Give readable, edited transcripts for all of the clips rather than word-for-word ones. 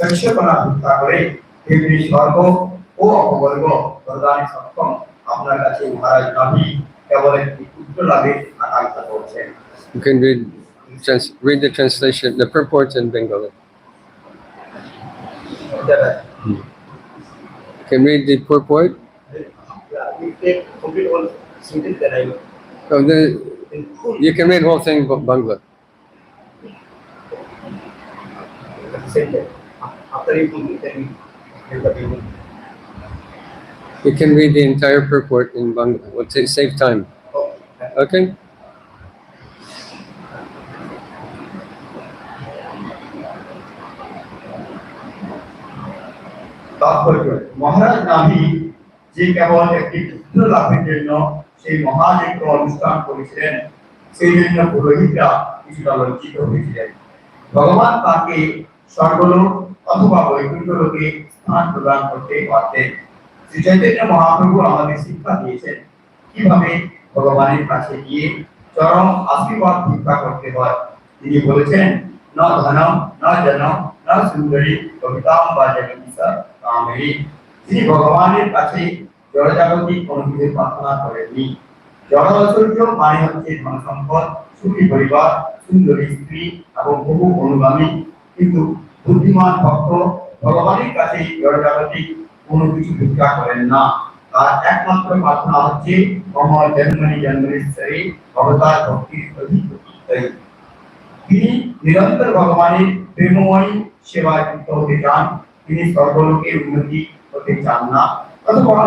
শস্যকণা ভিক্ষা করে তেমনি স্বর্গ ও অপবর্গ প্রদানে সক্ষম আপনার কাছে মহারাজ নাভি কেবল একটি পুত্র লাভের আকাঙ্ক্ষা করছেন। You can read the translation, the purport in Bengali. You can read the purport. You can read the whole thing in Bangla. You can read the entire purport in Bangla. We'll save time. Okay? মহারাজ নাভি যে কেবল একটি পুত্র লাভের জন্য সেই মহাযজ্ঞ অনুষ্ঠান করেছিলেন, সেই জন্য পুরোহিতরা কিছুটা লজ্জিত হয়েছিলেন। ভগবান তাকে স্বর্গলোক অথবা বৈকুণ্ঠ লোকে স্থান প্রদান করতে পারতেন। শ্রী চৈতন্য মহাপ্রভু আমাদের শিক্ষা দিয়েছেন কিভাবে ভগবানের কাছে গিয়ে চরম আশীর্বাদ ভিক্ষা করতে হয়। তিনি বলেছেন, না ধনম না জনম না সুন্দরী কবিতাম বা জগদীশা কামেরি। তিনি ভগবানের কাছে জড়জাগতিক কোনো কিছু প্রার্থনা করেননি। জড় ঐশ্বর্য মানে হচ্ছে ধন সম্পদ, সুখী পরিবার, সুন্দরী স্ত্রী এবং বহু অনুগামী। কিন্তু বুদ্ধিমান ভক্ত ভগবানের কাছে জড়জাগতিক কোনো কিছু ভিক্ষা করেন না। তার একমাত্র প্রার্থনা হচ্ছে মম জন্মনি জন্মনীশ্বরী ভগবতার ভক্তির অধিপতি। তিনি নিরন্তর ভগবানের প্রেমময়ী সেবায় যুক্ত হতে চান। তিনি স্বর্গলোকের উন্নতি হতে চান না অথবা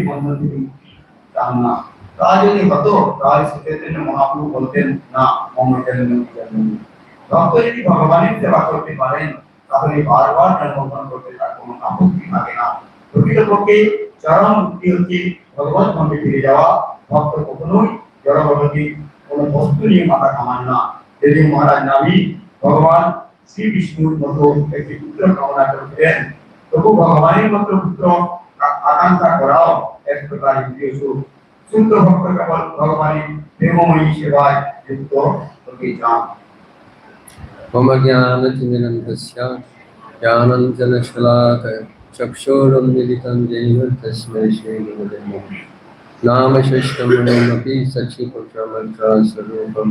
বন্ধন থেকে মুক্তি চান না। তা যদি হতো তাহলে শ্রী চৈতন্য মহাপ্রভু বলতেন, না মম জন্মনি। ভক্ত যদি ভগবানের সেবা করতে পারেন তাহলে বারবার জন্মগ্রহণ করতে তার কোনো আপত্তি থাকে না। প্রকৃতপক্ষে চরম মুক্তি হচ্ছে ভগবত মন্দিরে ফিরে যাওয়া। ভক্ত কখনোই জড়ভগতিক কোনো বস্তু নিয়ে মাথা ঘামান না। যদি মহারাজ নাভি ভগবান শ্রী বিষ্ণুর মতো একটি পুত্র কামনা করছিলেন, তবু ভগবানের মতো পুত্র আকাঙ্ক্ষা করাও এক প্রকার ইন্দ্রিয় সুখ। শুদ্ধ ভক্ত কেবল ভগবানের প্রেমময়ী সেবায় যুক্ত হতে চান। मम ज्ञानतिमिरन्तस्य ज्ञानाञ्जनशलाकया चक्षुरुन्मीलितं येन तस्मै श्रीगुरवे नमः। नामशेषमपि सच्चिपुत्रमन्त्रस्वरूपं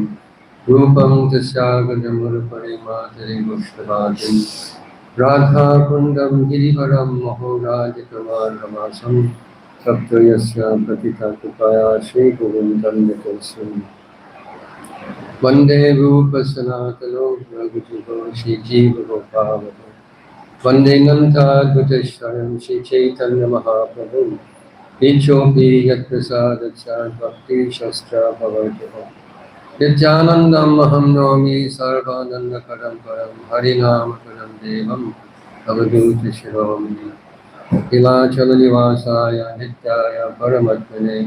रूपं तस्यागजमुरपरिमातरि वैष्णवादिं राधाकुण्डं गिरिवरं महोराजकुमारमासं तप्तो यस्य पतिता कृपया श्रीगोविन्दं यतस्मै वन्दे रूपसनातनो रघुजुगो श्रीजीवगोपावतो वन्दे नन्दाद्भुतेश्वरं श्रीचैतन्यमहाप्रभुं नित्योऽपि यत्प्रसादच्च भक्तिशस्त्रभवतः नित्यानन्दम् अहं नौमि सर्वानन्दकरं परं हरिनामकरं देवं अवधूतशिरोमणि अखिलाचलनिवासाय नित्याय परमात्मने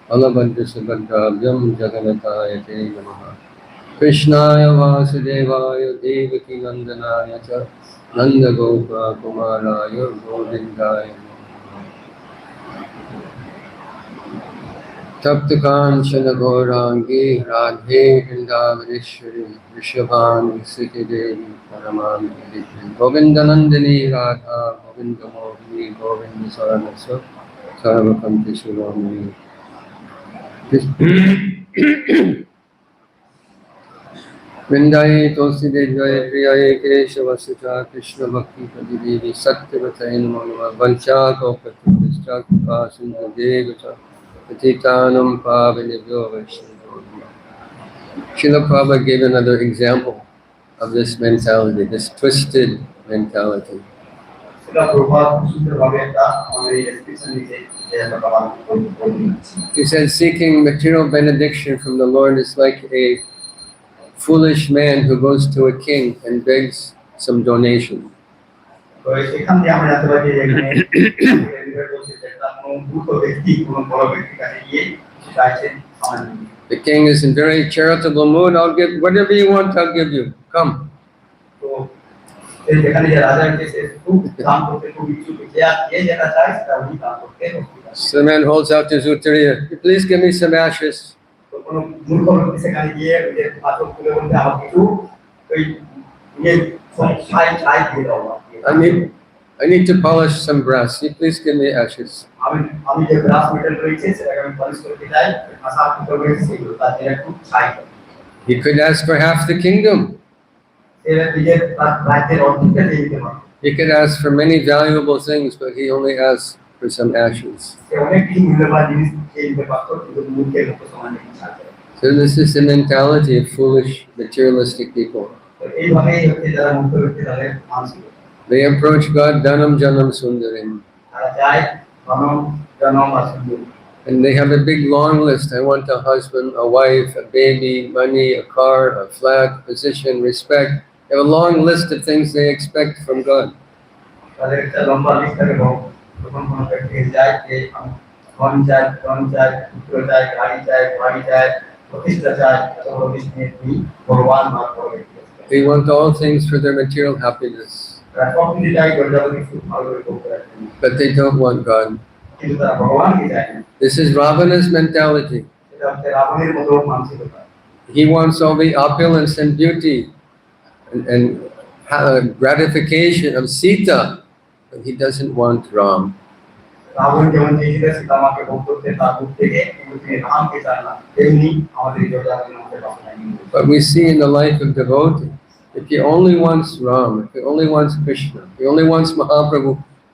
बलभद्रसुभद्राभ्यं जगन्नाथाय ते नमः। कृष्णाय वासुदेवाय देवकी नन्दनाय च नन्दगोपकुमाराय गोविन्दाय नमः। तप्तकाञ्चन गौराङ्गी राधे वृन्दावनेश्वरी वृषभानुसुते देवी परमानन्दे गोविन्दनन्दिनी राधा गोविन्दमोहिनी गोविन्दशरणस्य सर्वकम्पिशिरोमणि। वृंदाये तुलसीदेव्याय प्रियाय केशवसुता कृष्ण भक्ति प्रदिदेवी सत्यवतये नमो नमः। वंशाकल्पतरुभ्यश्च कृपा सिन्धुभ्येव च पतितानां पावनेभ्यो वैष्णवेभ्यो नमः। Srila Prabhupada gave another example of this mentality, this twisted mentality. He said seeking material benediction from the Lord is like a foolish man who goes to a king and begs some donation. The king is in very charitable mood. I'll give whatever you want, I'll give you. Come. So the man holds out his uttariya. Please give me some ashes. ছাই দিয়ে দাও I need to polish some brass. You please give me ashes. আমি যে brush metal রয়েছে সেটাকে আমি polish করতে চাই সাফ করতে রয়েছে সেগুলো তাতে একটু ছাই দাও He could ask for half the kingdom. এর নিজের রাজ্যের অর্ধেকটা দিয়ে দিতে পারে He could ask for many valuable things, but he only asked for some ashes. সে অনেক কিছু মূল্যবান জিনিস দিয়ে দিতে পারতো কিন্তু মুখের মতো সমান জিনিস আছে So this is the mentality of foolish materialistic people. তো এইভাবেই হচ্ছে যারা মুক্ত ব্যক্তি তাদের মানসিক They approach God Dhanam Janam Sundarim. তারা চায় জনম জনম আর সুন্দর And they have a big long list. I want a husband, a wife, a baby, money, a car, a flat, position, respect. They have a long list of things they expect from God. তাদের একটা লম্বা list থাকে যখন কোনো ব্যক্তি যায় যে ধন চায় পুত্র চায় গাড়ি চায় বাড়ি চায় প্রতিষ্ঠা চায় সকল বিষয়ে তিনি ভগবান বা পরমেশ্বর They want all things for their material happiness, তারা সবকিছু চায় গর্জাবতী সুখ ভালো করে করতে রাখেন but they don't want God. কিন্তু তারা ভগবানকে চায় না This is Ravana's mentality. এটা হচ্ছে রাবণের মতো মানসিকতা He wants all the opulence and beauty and gratification of Sita, but he doesn't want Ram. Ravan যেমন চেয়েছিল সীতামাকে ভোগ করতে তার মুখ থেকে কিন্তু তিনি রামকে চান না তেমনি আমাদের গর্জাবতীর মধ্যে বাসনা নেই But we see in the life of devotee, if he only wants Ram, if he only wants Krishna, if he only wants Mahaprabhu,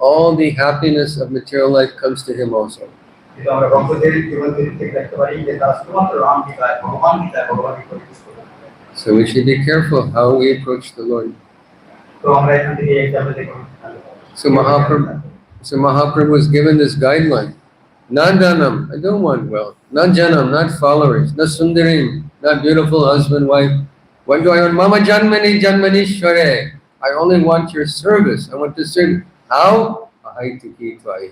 all the happiness of material life comes to him also. কিন্তু আমরা ভক্তদের জীবন চরিত্র থেকে দেখতে পারি যে তারা শুধুমাত্র রামকে চায় ভগবানকে চায় ভগবানকে পরিতুষ্ট করতে চায় So we should be careful how we approach the Lord. তো আমরা এখান থেকে এই জায়গা থেকে So Mahaprabhu was given this guideline. Not Dhanam, I don't want wealth. Not Janam, not followers. Not Sundarim, not beautiful husband, wife. What do I want? Mama Janmani Janmanishware. I only want your service. I want to serve. How? Ahitiki Tvahi.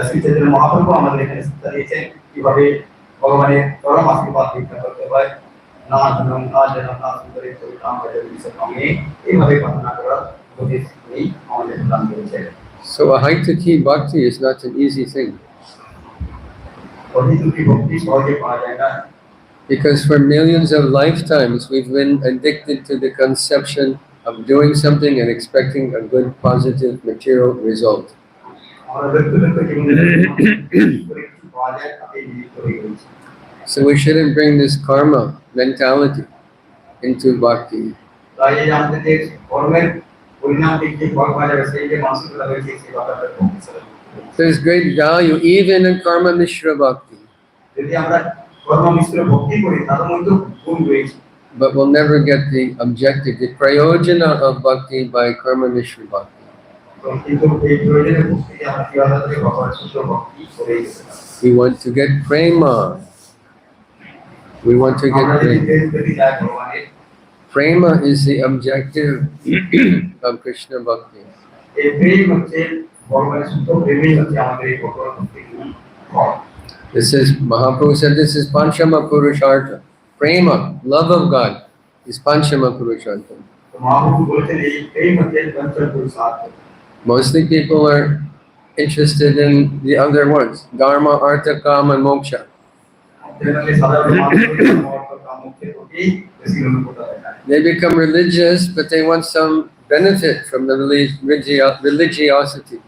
Sri Chaitanya Mahaprabhu আমাদের এখানে শিক্ষা দিয়েছেন কিভাবে ভগবানের চরম আশীর্বাদ ভিক্ষা করতে হয় না জনম না জনম না সুন্দরী চরিতাম ভজে এইভাবে প্রার্থনা করার উপদেশ তিনি আমাদের প্রদান করেছেন So Ahitaki Bhakti is not an easy thing. অধিতুকি ভক্তি সহজে পাওয়া যায় না Because for millions of lifetimes we've been addicted to the conception of doing something and expecting a good positive material result. So we shouldn't bring this karma mentality into bhakti. There's great value even in karma mishra bhakti. But we'll never get the objective, the prayojana of bhakti by karma mishra bhakti. We want to get prema. We want to get prema. Prema is the objective of Krishna bhakti. This is, Mahaprabhu said, this is Panchama Purushartha. Prema, love of God, is Panchama Purushartha. Mostly people are interested in the other ones, Dharma, Artha, Kama, and Moksha. They become religious, but they want some benefit from the religiosity.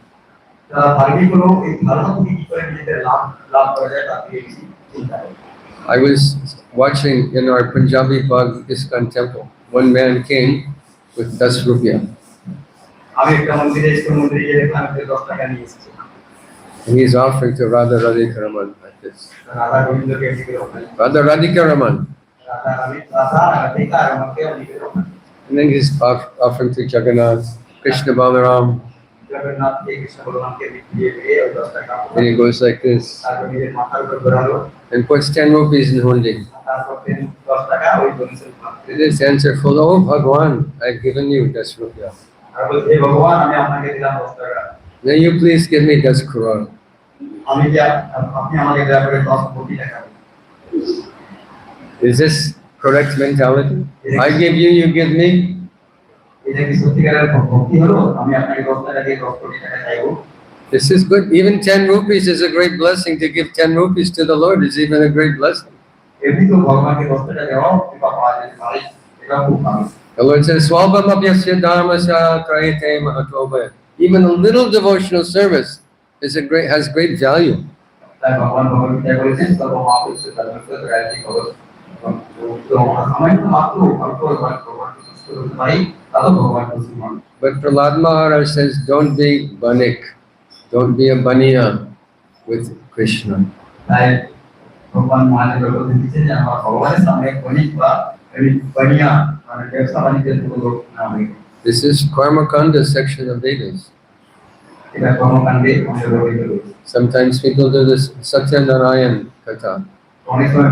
I was watching in our Punjabi Bagh ISKCON temple. One man came with 10 rupiah. And he's offering to Radha Radhika Raman like this. Radha Radhika Raman. And then he's offering to Jagannath, Krishna Balaram. And he goes like this. And puts 10 rupees in hundi. His hands are full. Oh Bhagwan, I've given you 10 rupiah. Now you please give me 10 crore. Is this correct mentality? I give you, you give me. This is good. Even 10 rupees is a great blessing. To give 10 rupees to the Lord is even a great blessing. The Lord says, Swalpamapyasya dharmasya trayate mahatobhaya. Even a little devotional service has great value. তাই ভগবান ভগবদ্গীতায় বলেছেন সর্বমহাপুরুষ ধর্মস্য গায়ত্রী খবর তো সামান্য মাত্র অল্প ভগবান সুস্থ হতে পারি তাহলে ভগবান খুশি হন। But Prahlad Maharaj says, don't be banik, don't be a baniya with Krishna. তাই ভগবান মহাদেবের কথা দিচ্ছেন যে আমরা ভগবানের সামনে বণিক বা বনিয়া মানে ব্যবসা বাণিজ্যের কোনো লোক না হই। This is Karmakanda section of Vedas. এটা কর্মকাণ্ডে অংশগ্রহণ করে। Sometimes people do this Satyanarayan Katha. অনেক সময়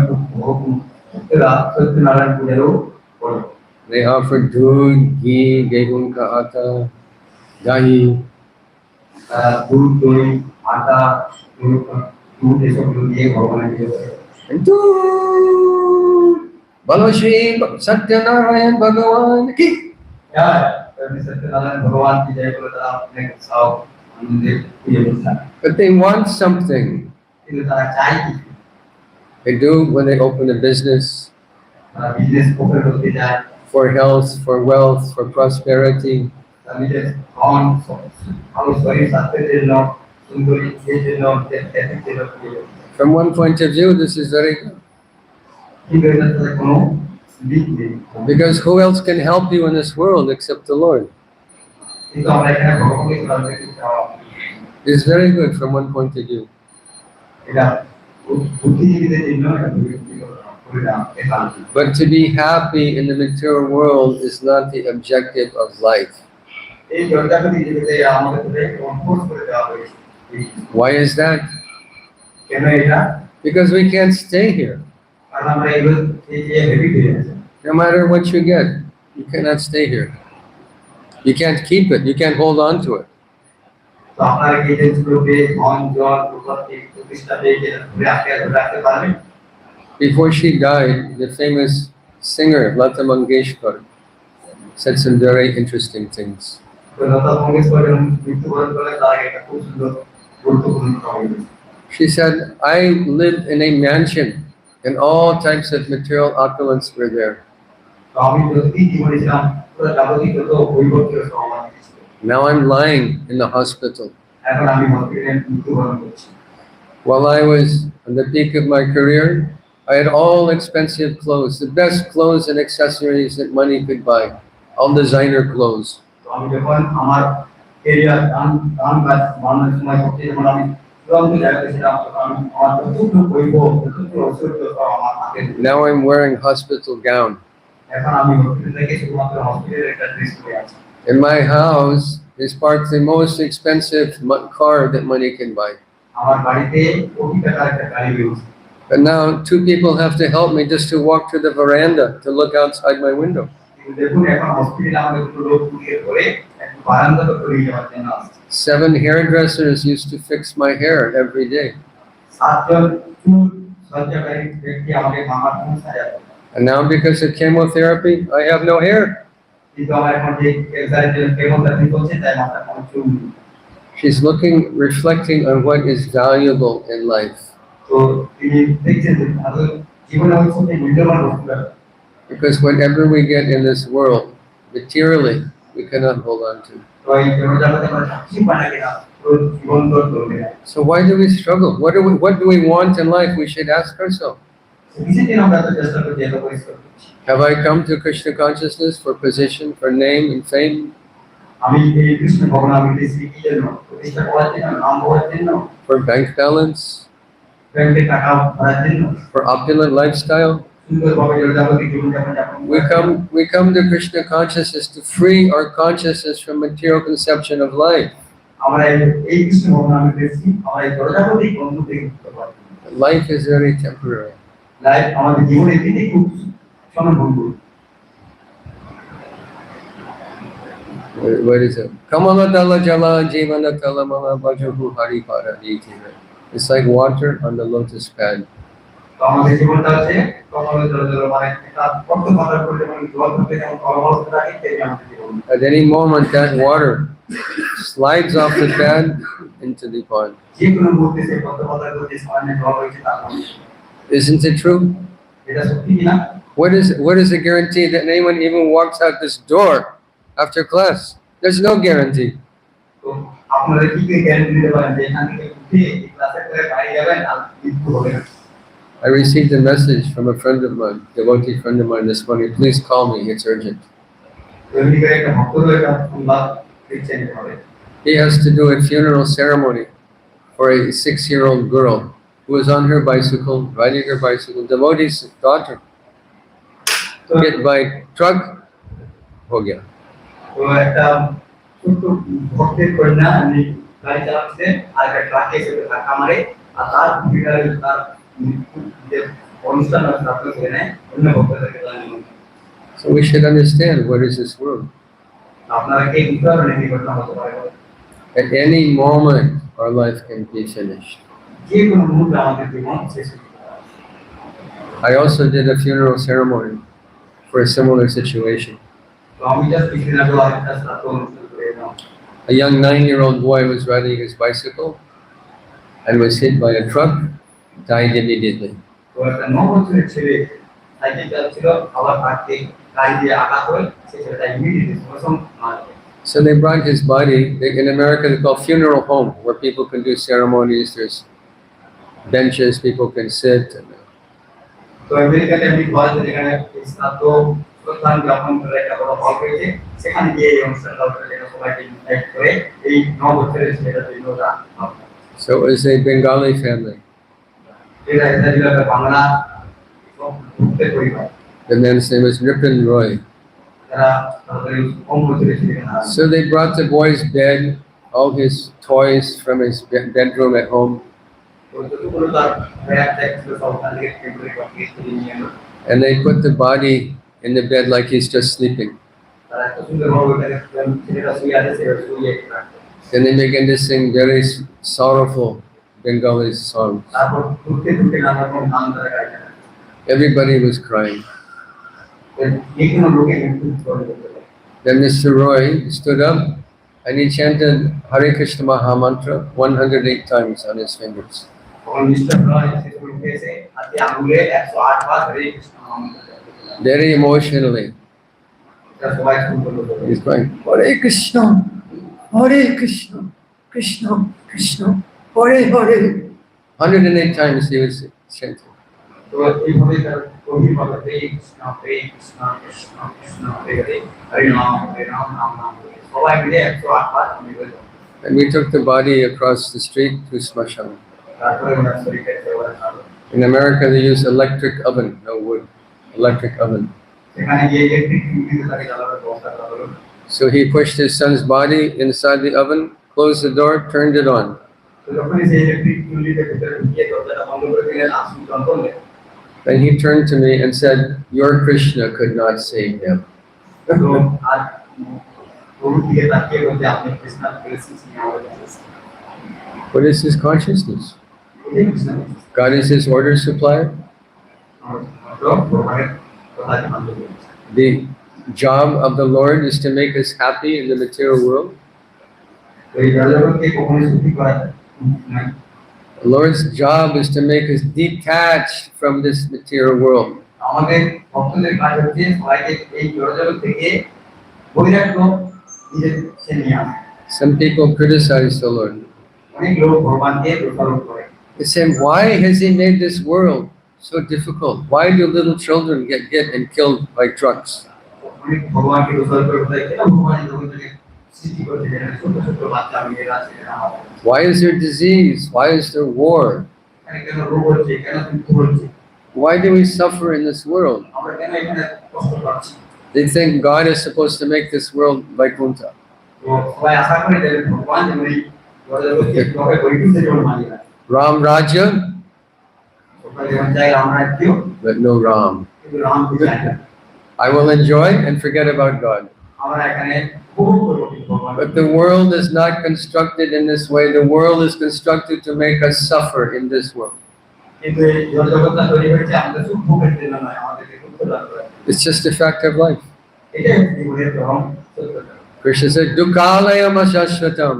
ভক্তরা সত্যনারায়ণ পূজারও করে। They offer doodh, ghee, gehun ka atta, dahi. দুধ দই আটা দুধ এসবগুলো দিয়ে ভগবানের পুজো করে। And doodh! Balo Shri Satyanarayan Bhagavan ki. Satyanarayan ভগবান কি জয় করে তারা অনেক উৎসাহ আনন্দে পুজো করছেন। But they want something. কিন্তু তারা চায় কি? They do when they open a business, তারা বিজনেস ওপেন করতে যায়, for health, for wealth, for prosperity. তারা নিজের ধন ভালো শরীর স্বাস্থ্যের জন্য সুন্দরী এর জন্য দেশের জন্য পুজো করে। From one point of view, this is very good. কিন্তু এটাতে কোনো দিক নেই। Because who else can help you in this world except the Lord? কিন্তু আমরা এখানে ভগবানকে সাহায্য করতে পারবো। It's very good from one point of view. এটা বুদ্ধিজীবীদের জন্য এটা পরিণাম এটা। But to be happy in the material world is not the objective of life. এই জগৎটাকে যেতে আমাদের উপরে কনফোর্স করে দেওয়া হয়েছে। Why is that? কেন এটা? Because we can't stay here. কারণ আমরা এগুলো এই যে হেবিট হয়ে গেছে। No matter what you get, you cannot stay here. You can't keep it. You can't hold on to it. তো আপনারা কি জিনিসগুলোকে ধন জল প্রতিষ্ঠা প্রতিষ্ঠা পেয়ে ঘুরে রাখতে পারবেন? Before she died, the famous singer Lata Mangeshkar said some very interesting things. তো লতা মঙ্গেশকরের মৃত্যুবরণ করে তার একটা খুব সুন্দর গুরুত্বপূর্ণ কথা বলেছে। She said, I lived in a mansion and all types of material opulence were there. তো আমি যতদিন জীবনে ছিলাম পুরো যাবতীয় যত বৈভব ছিল সব আমার কাছে ছিল। Now I'm lying in the hospital. এখন আমি হসপিটালে মৃত্যুবরণ করছি। While I was on the peak of my career, I had all expensive clothes, the best clothes and accessories that money could buy, all designer clothes. তো আমি যখন আমার career গান বানানোর সময় সবচেয়ে যখন আমি চূড়ান্ত জায়গায় ছিলাম তখন আমি আমার যতটুকু বৈভব যতটুকু ঐশ্বর্য সব আমার হাতে ছিল। Now I'm wearing hospital gown. এখন আমি হসপিটাল থেকে শুধুমাত্র হসপিটালের একটা ড্রেস পরে আছি। In my house is parked the most expensive car that money can buy. আমার বাড়িতে কোটি টাকার একটা গাড়ি রয়েছে। But now two people have to help me just to walk to the veranda to look outside my window. কিন্তু দেখুন এখন হসপিটালে আমাদের দুটো লোক পুড়িয়ে ধরে একটা বারান্দাতে পড়িয়ে যাওয়ার জন্য আসছে। 7 hairdressers used to fix my hair every day. সাতজন চুল সজ্জাকারী ব্যক্তি আমাকে মামার চুল সাজাতো। And now because of chemotherapy, I have no hair. কিন্তু আমার এখন যে ক্যান্সারের জন্য কেমোথেরাপি চলছে তাই মাথায় কোনো চুল নেই। She's reflecting on what is valuable in life. তো তিনি দেখছেন যে আমাদের জীবনে হচ্ছে যে মূল্যবান বস্তুটা। Because whatever we get in this world, materially, we cannot hold on to. তো এই জগতে আমরা কিছু পাই না কেন পুরো জীবন তো চলবে না। So why do we struggle? What do we want in life? We should ask ourselves. কিসের জন্য আমরা এত চেষ্টা করছি এত পরিশ্রম করছি? Have I come to Krishna consciousness for position, for name and fame? আমি এই কৃষ্ণ ভগবানকে কি জন্য প্রতিষ্ঠা করার জন্য নাম হওয়ার জন্য For bank balance? ব্যাংকে টাকা ভরার জন্য For opulent lifestyle? সুন্দরভাবে যাবতীয় জীবনযাপন যাপন We come to Krishna consciousness to free our consciousness from material conception of life. আমরা এই কৃষ্ণ ভগবানকে দেখি আমরা এই যাবতীয় বন্ধু থেকে মুক্ত পাবো। Life is very temporary. Life আমাদের জীবনে দিনে খুব সমভঙ্গুর। What is it? Kamala Dala Jala Jivana Talamala Bhajahu Hari Paraditi. It's like water on the lotus pad. তো আমাদের জীবনটা আছে কমল জল জল মানে এটা কত কথা বলতে মানে জল থেকে যেমন কমল থাকে তেমনি আমাদের জীবন। At any moment, that water slides off the pad into the pond. যে কোনো মুহূর্তে সেই কত কথা বলতে সামনে জল হয়েছে তার Isn't it true? এটা সত্যি কি না? What is the guarantee that anyone even walks out this door after class? There's no guarantee. তো আপনারা কি কি গ্যারান্টি দিতে পারেন যে এখান থেকে উঠে এই ক্লাসের পরে বাইরে যাবেন আর মৃত্যু হবে না? I received a message from a friend of mine, devotee friend of mine this morning. Please call me, it's urgent. এমনি করে একটা ভক্তর একটা সংবাদ দিচ্ছেন এভাবে। He has to do a funeral ceremony for a 6-year-old girl who was on her bicycle, riding her bicycle, devotee's daughter. Hit by truck, ho gaya. তো একটা ছোট্ট ভক্তের কন্যা উনি গাড়ি চালাচ্ছেন আর একটা ট্রাকে এসে ধাক্কা মারে আর তার ভূমিকায় তার যে অনুষ্ঠান আছে আপনার সেখানে অন্য ভক্তদেরকে জানিয়ে। So we should understand what is this world. আপনারা কি বুঝতে পারবেন এই ঘটনা হতে পারে? At any moment, our life can be finished. যে কোনো মুহূর্তে আমাদের জীবন শেষ হতে পারে। I also did a funeral ceremony for a similar situation. তো আমি জাস্ট কিছুদিন আগে একটা শ্রাদ্ধ অনুষ্ঠান করে এলাম। A young 9-year-old boy was riding his bicycle and was hit by a truck, died immediately. তো একটা 9 বছরের ছেলে সাইকেল চালাচ্ছিল আবার তাকে গাড়ি দিয়ে আঘাত হয়ে সে ছেলেটা ইমিডিয়েটলি মারা যায়। So they brought his body. In America, they call funeral home, where people can do ceremonies. There's benches people can sit. তো আমেরিকাতে আমি বলতে যেখানে শ্রাদ্ধ প্রধান গ্রামন করে একটা বড় হল রয়েছে সেখানে গিয়ে এই অনুষ্ঠানটা করে সবাইকে ইনভাইট করে এই 9 বছরের ছেলেটার জন্যটা। So it was a Bengali family. এটা একটা বাংলা ভক্তের পরিবার। The man's name was Nripin Roy. So they brought the boy's bed, all his toys from his bedroom at home, and they put the body in the bed like he's just sleeping. Then they began to sing very sorrowful Bengali songs. Everybody was crying. Then Mr. Roy stood up and he chanted Hare Krishna Maha Mantra 108 times on his fingers. Very emotionally. He's crying, Hare Krishna, Hare Krishna, Krishna, Krishna, Hare Hare. 108 times he was chanting. And we took the body across the street to Smashan. In America, they use electric oven, no wood, electric oven. So he pushed his son's body inside the oven, closed the door, turned it on. Then he turned to me and said, "Your Krishna could not save him." What is his consciousness? God is his order supplier. The job of the Lord is to make us happy in the material world. The Lord's job is to make us detached from this material world. Some people criticize the Lord. They say, why has he made this world so difficult? Why do little children get hit and killed by trucks? Why is there disease? Why is there war? Why do we suffer in this world? They think God is supposed to make this world Vaikuntha. Ram Raja, but no Ram. I will enjoy and forget about God. But the world is not constructed in this way. The world is constructed to make us suffer in this world. It's just a fact of life. Krishna said, Dukkalayam ashashvatam.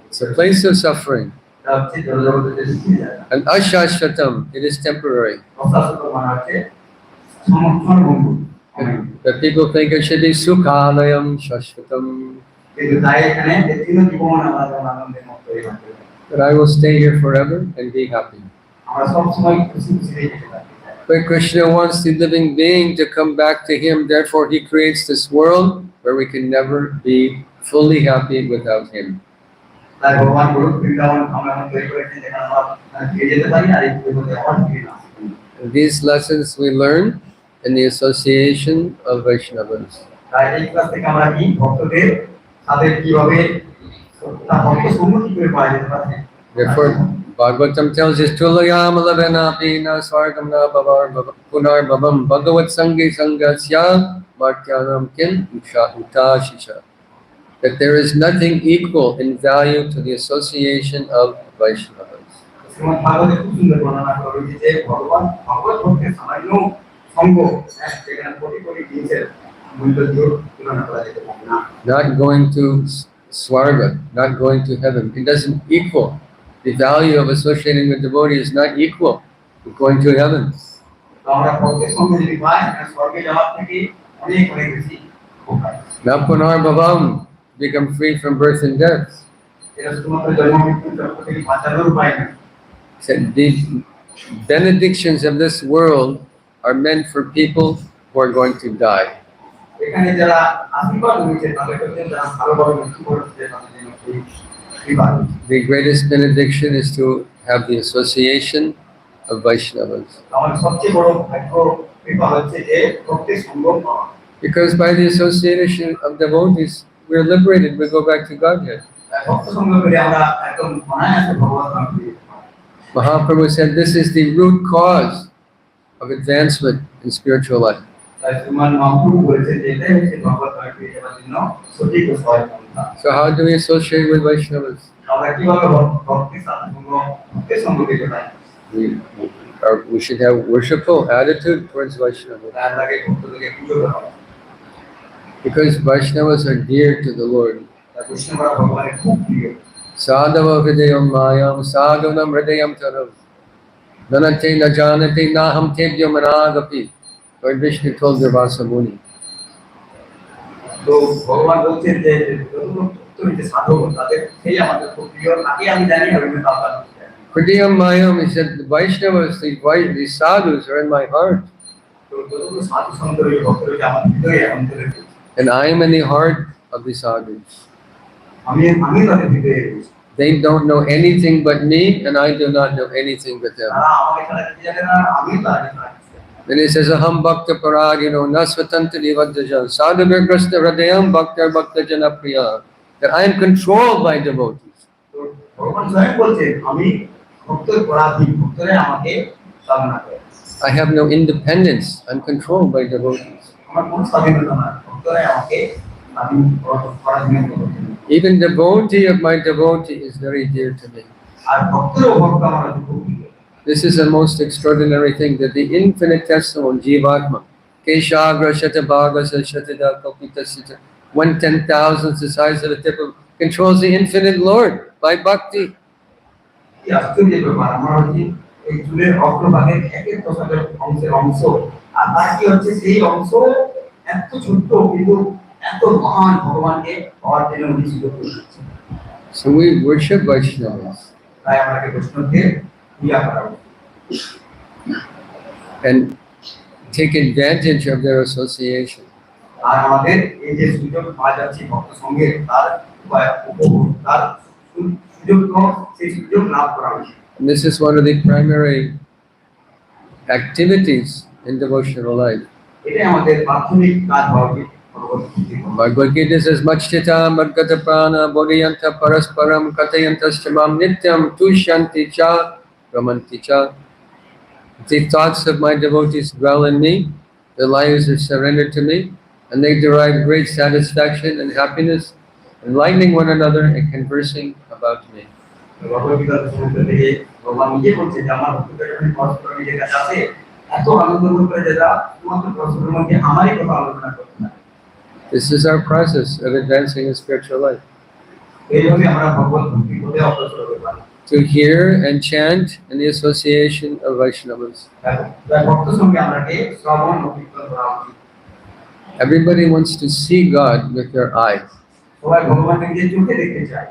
It's a place of suffering. এটা হচ্ছে জড়জগতের যে স্থির জায়গা। And ashashvatam, it is temporary. অশাশ্বত মানে হচ্ছে ক্ষণভঙ্গুর। But people think it should be sukhalayam shashvatam. কিন্তু তাই এখানে যে চিরজীবন আমরা যেমন আনন্দের মধ্যে থাকতে পারি। That I will stay here forever and be happy. আমরা সবসময় খুশি খুশি রেখে থাকি। But Krishna wants the living being to come back to him, therefore he creates this world where we can never be fully happy without him. তাই ভগবান বলুন বৃন্দাবন আমরা তৈরি করেছেন যেখানে আমরা ফিরে যেতে পারি আর এই পরিবর্তে আবার ফিরে না। These lessons we learn in the association of Vaishnavas. তাই এই ক্লাস থেকে আমরা কি ভক্তদের সাথে কিভাবে তার ভক্ত সম্মতি করে পাওয়া যেতে পারে। Therefore, Bhagavatam tells us, Tulayam alavanapi na swargam na bhavar punar bhavam bhagavat sangi sangasya martyanam kin utashisha. That there is nothing equal in value to the association of Vaishnavas. Shrimad ভাগবতে খুব সুন্দর বর্ণনা করা হয়েছে যে ভগবান ভগবত ভক্তের সামান্য সঙ্গ যেখানে কোটি কোটি জিনিসের মূল্য দিয়েও তুলনা করা যেতে পারে না। Not going to Swarga, not going to heaven. It doesn't equal. The value of associating with devotee is not equal to going to heaven. তো আমরা ভক্তের সঙ্গে যদি পাই স্বর্গে যাওয়ার থেকে অনেক অনেক বেশি উপকার। Napunar bhavam, become free from birth and death. এটা শুধুমাত্র জন্ম মৃত্যু চক্র থেকে বাঁচানোর উপায় না। Said the benedictions of this world are meant for people who are going to die. এখানে যারা আশীর্বাদ রয়েছে তাদের কাছে যারা ভালোভাবে মৃত্যু করছে তাদের জন্য এই আশীর্বাদ। The greatest benediction is to have the association of Vaishnavas. আমাদের সবচেয়ে বড় ভাগ্য কৃপা হচ্ছে যে ভক্তের সঙ্গ পাওয়া। Because by the association of devotees, we are liberated, we go back to Godhead. ভক্ত সঙ্গ করে আমরা একদম অনায়াসে ভগবান ধাম পেয়ে যেতে পারি। Mahaprabhu said this is the root cause of advancement in spiritual life. তাই শ্রীমান মহাপ্রভু বলেছেন যে এটাই হচ্ছে ভগবত ধাম পেয়ে যাওয়ার জন্য সঠিক ও সহায়ক পন্থা। So how do we associate with Vaishnavas? আমরা কিভাবে ভক্তের সাথে ভক্তের সঙ্গ পেতে পারি? We should have worshipful attitude towards Vaishnavas. তার আগে ভক্তদেরকে পুজো করা হয়। Because Vaishnavas are dear to the Lord. তাই বৈষ্ণবরা ভগবানের খুব প্রিয়। Sadhava hridayam mayam sadhanam hridayam taram nanate na janate naham tebhyo managapi. Lord Vishnu told Durvasa Muni. তো ভগবান বলছেন যে তুমি যে সাধক তাদের সেই আমাদের খুব প্রিয় তাকে আমি জানি আমি তার Hridayam mayam, he said, the Vaishnavas, the sadhus are in my heart. তো যত সাধু সন্ত রয়েছে ভক্ত রয়েছে আমার হৃদয়ে অন্তরে রয়েছে। And I am in the heart of the sadhus. আমি তাদের হৃদয়ে রয়েছি। They don't know anything but me, and I do not know anything but them. তারা আমাকে ছাড়া কিছু জানে না আমি তাদের ছাড়া কিছু জানি না। Then he says, Aham bhakta paragino nasvatantri vadjaja sadhu virgrasta hridayam bhakta bhakta jana priya. That I am controlled by devotees. তো ভগবান স্বয়ং বলছেন আমি ভক্তের পরাধীন ভক্তরা আমাকে সাধনা করে। I have no independence. I'm controlled by devotees. আমার কোনো স্বাধীনতা নাই ভক্তরা আমাকে স্বাধীন পরাধীন করে। Even devotee of my devotee is very dear to me. আর ভক্তরও ভক্ত আমার খুব প্রিয়। This is the most extraordinary thing, that the infinitesimal Jivatma, Keshagra Shatabhagasa Shatada Kalpitasita, 1/10,000th the size of a tip of, controls the infinite Lord by bhakti. কি আশ্চর্য ব্যাপার আমরা হচ্ছে এই চুলের অগ্রভাগের 1/1000 অংশের অংশ আর তার কি হচ্ছে সেই অংশ এত ছোট্ট কিন্তু এত মহান ভগবানকে পাওয়ার জন্য উনি সুযোগ করে দিচ্ছেন। So we worship Vaishnavas তাই আমাকে বৈষ্ণবকে পূজা করা উচিত and take advantage of their association. আর আমাদের এই যে সুযোগ পাওয়া যাচ্ছে ভক্ত সঙ্গে তার উপভোগ তার সেই সুযোগ লাভ করা উচিত। And this is one of the primary activities in devotional life. এটাই আমাদের প্রাথমিক কাজ হওয়া উচিত। Bhagavad Gita says, Machchita Madgata Prana Bodhiyanta Parasparam Katayantastamam Nityam Tushyanti Cha Ramanti Cha. The thoughts of my devotees dwell in me, their lives are surrendered to me, and they derive great satisfaction and happiness, enlightening one another and conversing about me. ভগবত গীতার শুরুতে থেকে ভগবান নিজে বলছে যে আমার ভক্তদের যখন পরস্পর নিজের কাছে আসে এত আনন্দ বোধ করে যেটা তোমাদের পরস্পরের মধ্যে আমারই কথা আলোচনা করতে না। This is our process of advancing in spiritual life. এইভাবে আমরা ভগবত ভক্তি পথে অগ্রসর হতে পারি। to hear and chant in the association of Vaishnavas. তাই ভক্ত সঙ্গে আমাকে শ্রবণ ও কীর্তন করা উচিত। Everybody wants to see God with their eyes. সবাই ভগবানকে নিজের চোখে দেখতে চায়।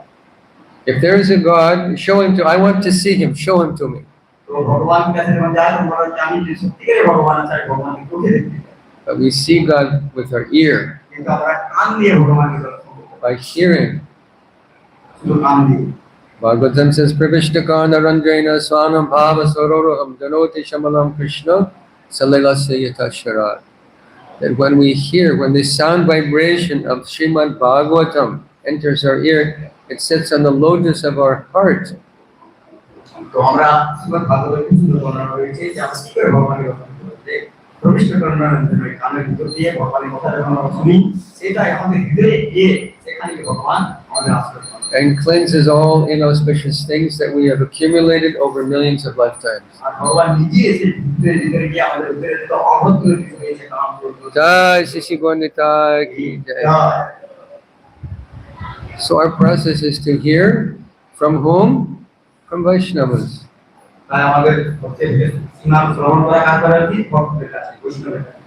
If there is a God, show him to. I want to see him. Show him to me. তো ভগবানের কাছে যখন যায় তখন বলা হচ্ছে, আমি যে সত্যিকারের ভগবান চাই, ভগবানকে চোখে দেখতে চাই। But we see God with our ear, কিন্তু আমরা কান দিয়ে ভগবানকে দর্শন করতে পারি, by hearing. শুধু কান দিয়ে। Bhagavatam says, Pravishtakana Ranjana Swanam Bhava Sororoham Janoti Shamalam Krishna Salilasya Yatashara. That when we hear, when the sound vibration of Srimad Bhagavatam enters our ear, it sits on the lotus of our heart. তো আমরা শ্রীমদ্ ভাগবতে সুন্দর বর্ণনা রয়েছে যে আমরা কি করে ভগবানকে দর্শন করতে প্রবিষ্ট করার জন্য কানের ভিতর দিয়ে ভগবানের কথা যখন আমরা শুনি, সেটাই আমাদের হৃদয়ে গিয়ে সেখানে ভগবান আমাদের আশ্রয় পান। And cleanses all inauspicious things that we have accumulated over millions of lifetimes. আর ভগবান নিজে এসে ভিতরে গিয়ে আমাদের ভিতরে যত অভদ্র কিছু রয়েছে কাম ক্রোধ Jai Shishi Gwanita ki jai. So our process is to hear from whom? From Vaishnavas. তাই আমাদের হচ্ছে নাম শ্রবণ করা কাজ করা উচিত ভক্তদের কাছে, বৈষ্ণবের কাছে।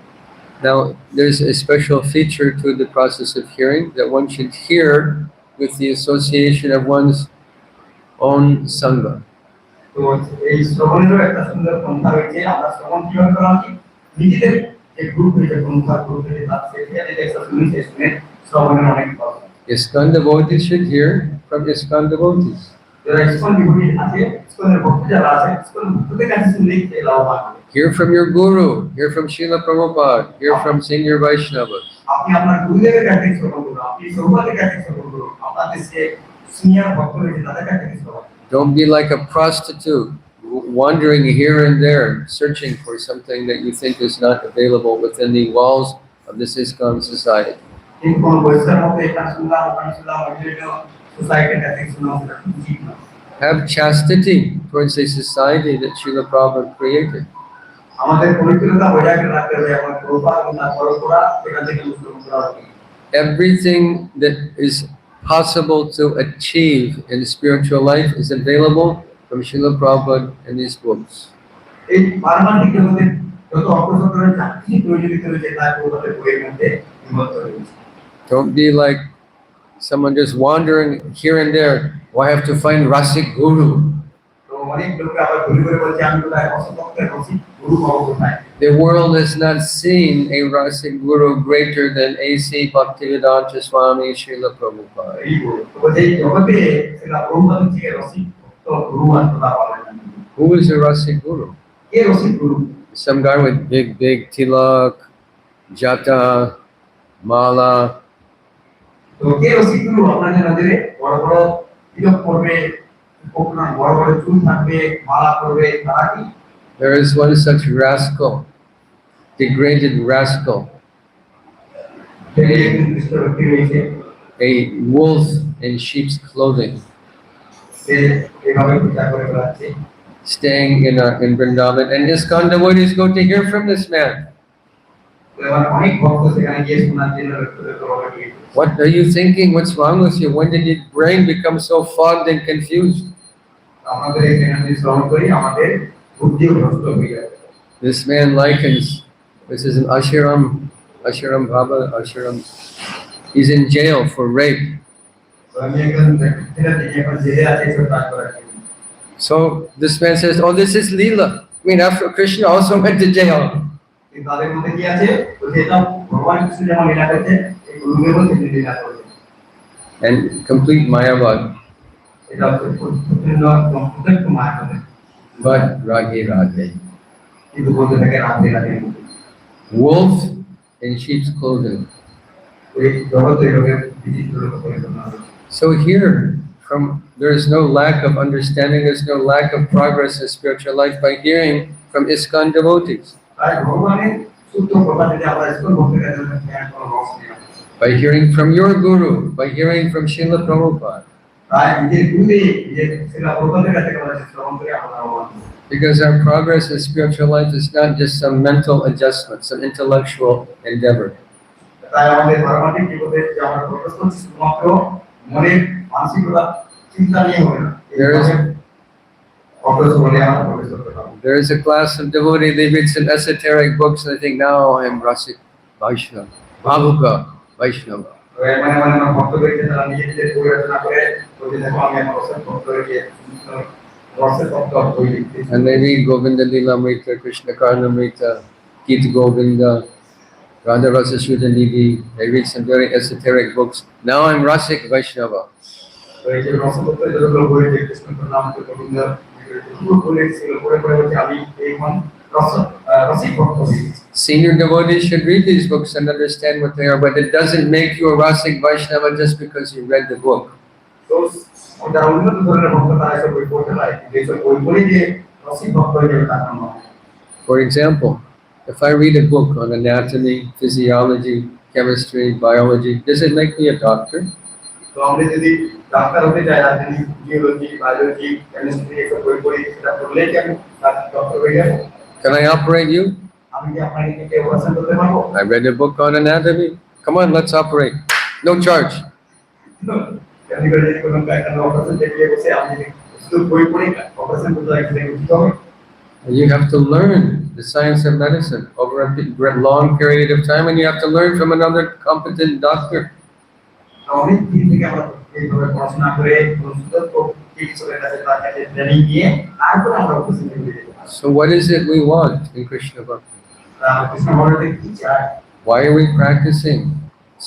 Now, there's a special feature to the process of hearing that one should hear with the association of one's own sangha. তো এই শ্রবণেরও একটা সুন্দর পন্থা রয়েছে, আমরা শ্রবণ কিভাবে করা উচিত, নিজেদের যে গ্রুপ হয়েছে পন্থা গ্রুপ হয়েছে তার সেখানে একটা শুনে শ্রবণের অনেক ফল। ISKCON devotees should hear from ISKCON devotees. যারা ইসকন ডিভোটি আছে, ইসকনের ভক্ত যারা আছে, ইসকন ভক্তদের কাছে শুনলেই সে লাভবান হবে। Hear from your guru, hear from Srila Prabhupada, hear from senior Vaishnavas. আপনি আপনার গুরুদেবের কাছে শ্রবণ করুন, আপনি প্রভুপাদের কাছে শ্রবণ করুন, আপনাদের যে সিনিয়র ভক্ত রয়েছে তাদের কাছে শ্রবণ করুন। Don't be like a prostitute, wandering here and there, searching for something that you think is not available within the walls of this ISKCON society. কিন্তু কোন বৈষ্ণব মতে এটা শুনলাম, ওখানে শুনলাম, বিভিন্ন সোসাইটির কাছে শুনলাম, সেটা ঠিক না। Have chastity towards a society that Srila Prabhupada created. আমাদের পবিত্রতা বজায় রাখতে হবে, আমার প্রভুপাদ এবং তার পরম্পরা সেখান থেকে অনুসরণ করা উচিত। Everything that is possible to achieve in spiritual life is available from Srila Prabhupada and these books. এই পারমাণবিক জগতের যত অগ্রসরের চাকরি প্রয়োজনীয় রয়েছে তার প্রভুপাদের বইয়ের মধ্যে নিবদ্ধ রয়েছে। Don't be like someone just wandering here and there. Oh, I have to find Rasik Guru. তো অনেক লোক আবার ঘুরে ঘুরে বলছে আমি কোথায় অসতক্তের রসিক গুরু পাবো কোথায়। The world has not seen a Rasik Guru greater than A.C. Bhaktivedanta Swami Srila Prabhupada. এই গুরু তো এই জগতে সেটা প্রভুপাদ থেকে রসিক তো গুরু আর কথা বলা যায় না। Who is a Rasik Guru? কে রসিক গুরু? Some guy with big tilak, jata, mala. তো কে রসিক গুরু? আপনাদের নজরে বড় বড় তিলক পরবে, বড় বড় চুল থাকবে, মালা পরবে, তারা কি? There is one such rascal, degraded rascal, a wolf in sheep's clothing, staying in Vrindavan, and ISKCON devotees go to hear from this man. What are you thinking? What's wrong with you? When did your brain become so fogged and confused? This man likens, this is an Ashiram Baba, Ashiram. He's in jail for rape. So this man says, oh, this is Leela. I mean, after Krishna also went to jail. And complete Mayavad. But Radhe Radhe. Wolf in sheep's clothing. So here, there is no lack of understanding, there's no lack of progress in spiritual life by hearing from ISKCON devotees. By hearing from your guru, by hearing from Srila Prabhupada. Because our progress in spiritual life is not just some mental adjustment, some intellectual endeavor. অগ্রসর হলে আমরা প্রবেশ করতে পারবো। There is a class of devotee, they read some esoteric books, and they think, now I am Rasik Vaishnava, Bhavuka Vaishnava. তো এমন এমন এমন ভক্ত রয়েছে তারা নিজেদের পড়ে রচনা করে বলছে দেখো আমি আমার রসের ভক্ত রয়েছে রসের ভক্ত বই লিখতেছি। And they read Govinda Lila Amrita, Krishna Karna Amrita, Gita Govinda, Radha Rasa Sudha Nidhi. They read some very esoteric books. Now I'm Rasik Vaishnava. তো এই যে রসের ভক্ত যেগুলো বই যে কৃষ্ণ নাম গোবিন্দ এগুলো বলেছিল পড়ে পড়ে বলছে আমি এখন রসিক ভক্ত হয়েছি। Senior devotees should read these books and understand what they are, but it doesn't make you a Rasik Vaishnava just because you read the book. তো যারা উন্নত ধরনের ভক্ত তারা এসব বই পড়তে পারে কিন্তু এইসব বই পড়ে যে রসিক ভক্ত হয়ে যাবে তা নয়। For example, if I read a book on anatomy, physiology, chemistry, biology, does it make me a doctor? তো আমরা যদি ডাক্তার হতে চাই আর যদি জিওলজি বায়োলজি কেমিস্ট্রি এসব বই পড়ি সেটা পড়লে কি আমি ডক্টর হয়ে যাবো? Can I operate you? আমি কি আপনাকে অপারেশন করতে পারবো? I read a book on anatomy. Come on, let's operate. No charge. আমি যদি কোনো একটা অপারেশন দেখে বসে আমি শুধু বই পড়ি অপারেশন করতে গেলে কি হবে? You have to learn the science of medicine over a long period of time, and you have to learn from another competent doctor. অনেক দিন থেকে আমরা এইভাবে পড়াশোনা করে সুন্দর চিকিৎসকের কাছে তার কাছে ট্রেনিং নিয়ে তারপর আমরা অপারেশন করতে যাই। So what is it we want in Krishna Bhakti? Krishna ভক্তি কি চাই? Why are we practicing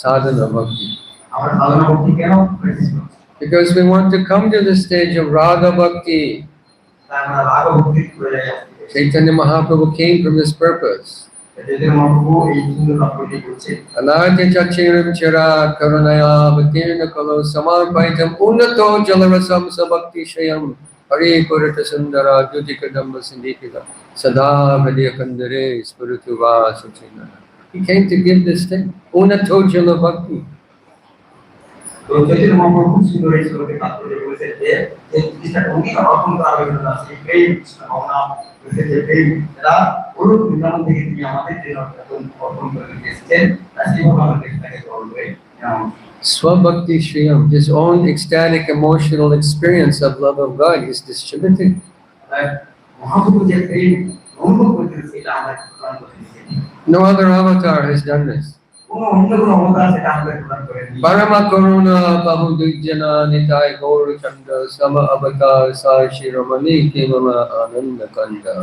sadhana bhakti? আমরা সাধনা ভক্তি কেন প্র্যাকটিস করছি? Because we want to come to the stage of raga bhakti. তাই আমরা রাগ ভক্তি করে যাই। Chaitanya Mahaprabhu came from this purpose. এদের মহাপ্রভু এই সুন্দর কাজটি করছে। Anadya chachiram chara karunaya bhaktirna kalo samarpaitam unnato jalarasam sabhakti shayam Hare Purata Sundara Jyotikadamba Sindhikada Sada Bhadya Kandare Spiritu Vasachina. He came to give this thing. Unato Jala Bhakti. তো চৈতন্য মহাপ্রভু খুব সুন্দর এই শ্লোকে কাজ করে বলেছেন যে এই জিনিসটা উনি অর্পণ করার জন্য আছে প্রেম কৃষ্ণ ভাবনা যে প্রেম এটা ওর বৃন্দাবন থেকে তিনি আমাদের জন্য অর্পণ করে দিয়েছেন তাই সেইভাবে আমাদের এটাকে গ্রহণ করে Swabhakti Shriyam, his own ecstatic emotional experience of love of God is distributed. Mahaprabhu যে প্রেম অনুভব করতেন সেটা আমরা প্রদান করে দিয়েছি। No other avatar has done this. কোনো অন্য কোনো অবতার সেটা আমরা প্রদান করেনি। Parama Karuna Bahu Dujjana Nitai Gaur Chanda Sama Avatar Sa Shiromani Kemala Ananda Kanda.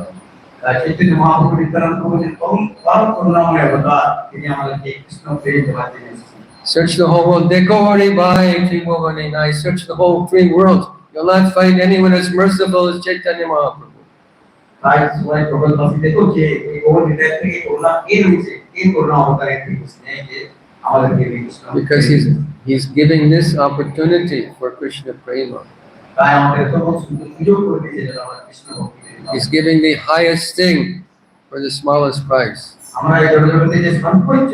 Chaitanya Mahaprabhu Nityananda প্রভু যে পরম করুণাময় অবতার তিনি আমাদেরকে কৃষ্ণ প্রেম দেওয়ার জন্য এসেছেন। Search the whole world. Dekho Hari Bhai Tribhavani Nai. Search the whole free world. You'll not find anyone as merciful as Chaitanya Mahaprabhu. তাই সবাই প্রবলভাবে দেখো যে এই ওর হৃদয় থেকে করুণা কে রয়েছে কে করুণা অবতারের থেকে স্নেহ যে আমাদেরকে Krishna Because he's giving this opportunity for Krishna Prema. তাই আমাদের তো সুন্দর সুযোগ করে দিয়েছে যে আমরা কৃষ্ণ ভক্তি He's giving the highest thing for the smallest price. আমরা এই জগতে যে সর্বোচ্চ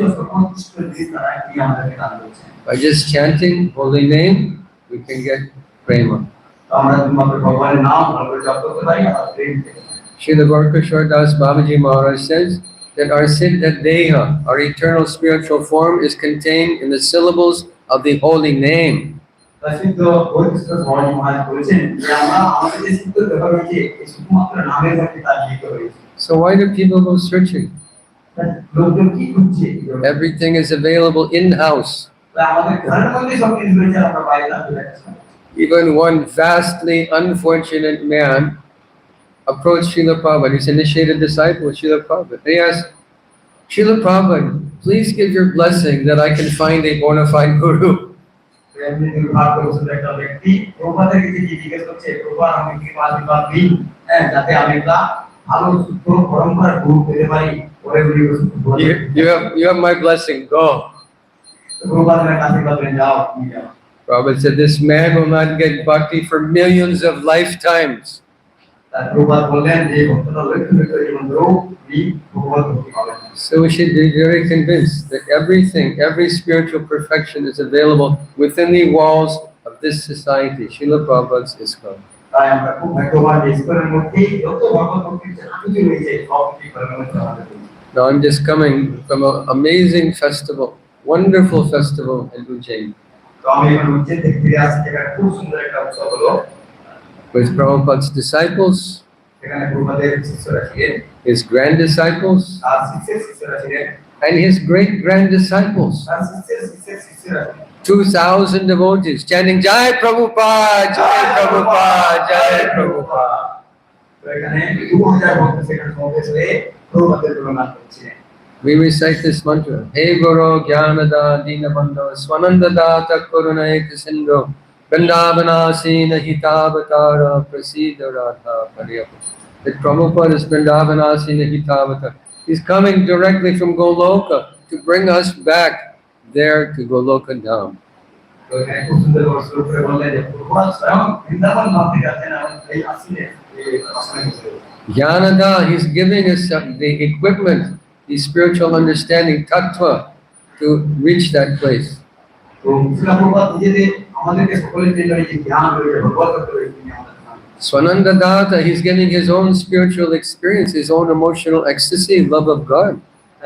জিনিস তারা কি আমাদেরকে দান করেছে। By just chanting holy name, we can get prema. তো আমরা মাত্র ভগবানের নাম ভালো জপ করতে পারি আর প্রেম পেতে পারি। Srila Gaurkishore Das Babaji Maharaj says that our siddha deha, our eternal spiritual form, is contained in the syllables of the holy name. তাই সিদ্ধ বৈষ্ণব ভগবান মহারাজ বলেছেন যে আমরা আমাদের যে সিদ্ধ দেহ রয়েছে এই শুধুমাত্র নামের মধ্যে তার নিহিত রয়েছে। So why do people go searching? লোকজন কি খুঁজছে? Everything is available in-house. তাই আমাদের ঘরের মধ্যে সব কিছু রয়েছে আমরা বাইরে না চলে যাচ্ছি। Even one vastly unfortunate man approached Srila Prabhupada. He's initiated disciple of Srila Prabhupada. He asked, Srila Prabhupada, please give your blessing that I can find a bona fide guru. এমনি দুর্ভাগ্য বসে একটা ব্যক্তি প্রভুপাদের কাছে জিজ্ঞেস করছে প্রভুপাদ আমি কি আশীর্বাদ দিন যাতে আমি একটা ভালো সূত্র পরম্পরার গুরু পেতে পারি পরে গুলি You have my blessing, go. প্রভুপাদের কাছে আশীর্বাদ দেন যাও তুমি যাও। Prabhupada said, this man will not get bhakti for millions of lifetimes. তার প্রভুপাদ বললেন যে ভক্তরা লক্ষ্য করে জীবন ধরো এই ভগবত ভক্তি পাবেন। So we should be very convinced that everything, every spiritual perfection is available within the walls of this society. Srila Prabhupada's ISKCON. তাই আমরা খুব ভাগ্যবান যে ঈশ্বরের মধ্যেই যত ভগবত ভক্তির চাকরি রয়েছে সব কিছু করার মধ্যে আমাদের রয়েছে। Now I'm just coming from an amazing festival, wonderful festival in Ujjain. তো আমি এখন উজ্জয়ন থেকে ফিরে আসছি, যেখানে খুব সুন্দর একটা উৎসব হলো with Prabhupada's disciples, সেখানে প্রভুপাদের শিষ্যরা ছিলেন, his grand disciples, তার শিষ্যের শিষ্যরা ছিলেন, and his great grand disciples. তার শিষ্যের শিষ্যের শিষ্যরা ছিলেন। 2,000 devotees chanting Jai Prabhupada, Jai Prabhupada, Jai Prabhupada. তো এখানে 2000 ভক্ত সেখানে সমাবেশ হয়ে প্রভুপাদের গুণগান করছিলেন। We recite this mantra. Hey Guru Jnanada Dinabandha Swanandadata Karunayaka Sindhu Vrindavanasina Hitavatara Prasida Radha Pariyapa. That Prabhupada is Vrindavanasina Hitavatara. He's coming directly from Goloka to bring us back there to Goloka Dham. তো এখানে খুব সুন্দর করে শুরু করে বললেন যে প্রভুপাদ স্বয়ং বৃন্দাবন ধাম থেকে আছেন এবং এই আসলে আসলে Jnanada, he's giving us the equipment, the spiritual understanding, tattva, to reach that place. তো শিলা প্রভুপাদ নিজেদের আমাদেরকে সকলের জন্য এই যে জ্ঞান রয়েছে ভগবত তত্ত্ব রয়েছে তিনি আমাদের সামনে। Swananda Datta, he's getting his own spiritual experience, his own emotional ecstasy, love of God.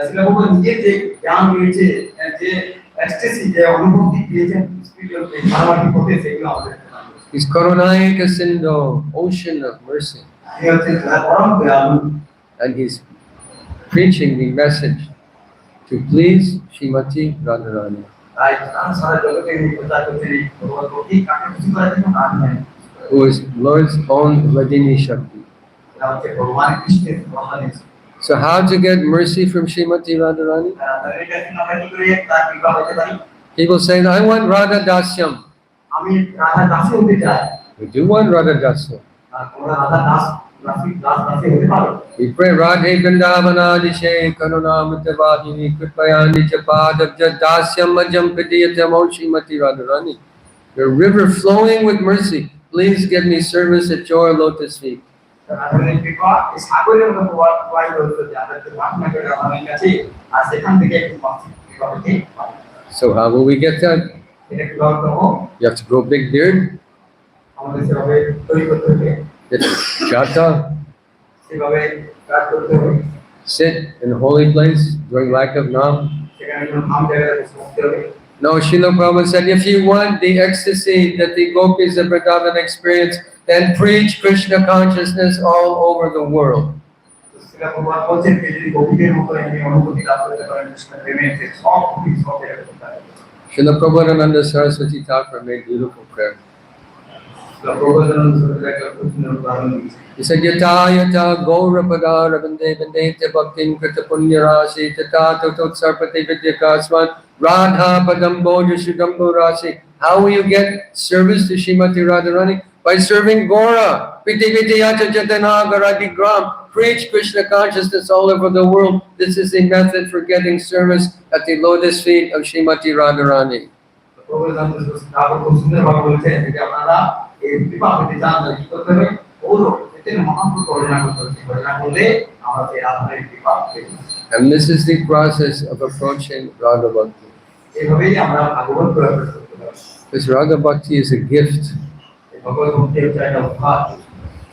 শিলা প্রভুপাদ নিজের যে জ্ঞান রয়েছে, যে এক্সটেসি, যে অনুভূতি পেয়েছেন স্পিরিচুয়াল মানবিক পথে, সেগুলো আমাদের সামনে। He's Karunayaka Sindhu, ocean of mercy. তিনি হচ্ছেন পরম দয়ালু, And he's preaching the message to please Srimati Radharani, তাই তার সারা জগতে তিনি প্রচার করছেন এই ভগবত ভক্তি কাকে খুশি করার জন্য না নয়। who is Lord's own Vladini Shakti. এটা হচ্ছে ভগবান কৃষ্ণের প্রসাদ। So how to get mercy from Srimati Radharani? তাহলে এটা কি আমরা কি করে তার কৃপা পেতে পারি? People say, I want Radha Dasyam. আমি রাধা দাসী হতে চাই। We do want Radha Dasyam. আর তোমরা রাধা দাস দাসী হতে পারো। We pray Radhe Vrindavanadishe Karunamritavahini Kripayani Chapadabja Dasyam Majam Padiyatam Srimati Radharani. The river flowing with mercy, please give me service at your lotus feet. রাধারণীর কৃপা এই সাগরের মতো প্রবাহিত হচ্ছে, যে আমাদের প্রার্থনা করে রাধারণীর কাছে, আর সেখান থেকে একটু কৃপা পেতে পারি। So how will we get that? এটা কিভাবে করবো? You have to grow big beard, আমাদের সেভাবে তৈরি করতে হবে, get jata, সেভাবে কাজ করতে হবে, sit in a holy place during lack of nam. সেখানে কোনো থাম জায়গায় বসে থাকতে হবে। No, Srila Prabhupada said, if you want the ecstasy that the gopis of Vrindavan experience, then preach Krishna consciousness all over the world. শিলা প্রভুপাদ বলছেন যে যদি গোপীদের মতো এই অনুভূতি লাভ করতে পারেন কৃষ্ণের প্রেমের, সব গোপী সব জায়গায় করতে পারে। Srila Prabhupada Saraswati Thakur made beautiful prayer. শিলা প্রভুপাদ একটা খুব সুন্দর উদাহরণ দিয়েছেন। He said, Yata yata gaurapadara vande vandete bhaktin krita punya rasi tata tatot sarpati vidyakasvan radha padam bodha sudambo rasi. How will you get service to Srimati Radharani? By serving Gora. Piti piti yata jatana garadi gram. Preach Krishna consciousness all over the world. This is the method for getting service at the lotus feet of Srimati Radharani. Prabhupada খুব সুন্দরভাবে বলেছেন যে আপনারা এই কৃপা পেতে চান তাহলে কি করতে হবে? ওরও এতে মহাপ্রভু অর্জনা করতে হবে। অর্জনা করলে আমরা সেই রাধারণীর কৃপা পেয়ে যাই। And this is the process of approaching Radha Bhakti. এইভাবেই আমরা ভাগবত প্রয়োগ করতে পারি। Because Radha Bhakti is a gift. ভগবত ভক্তি হচ্ছে একটা উপহার।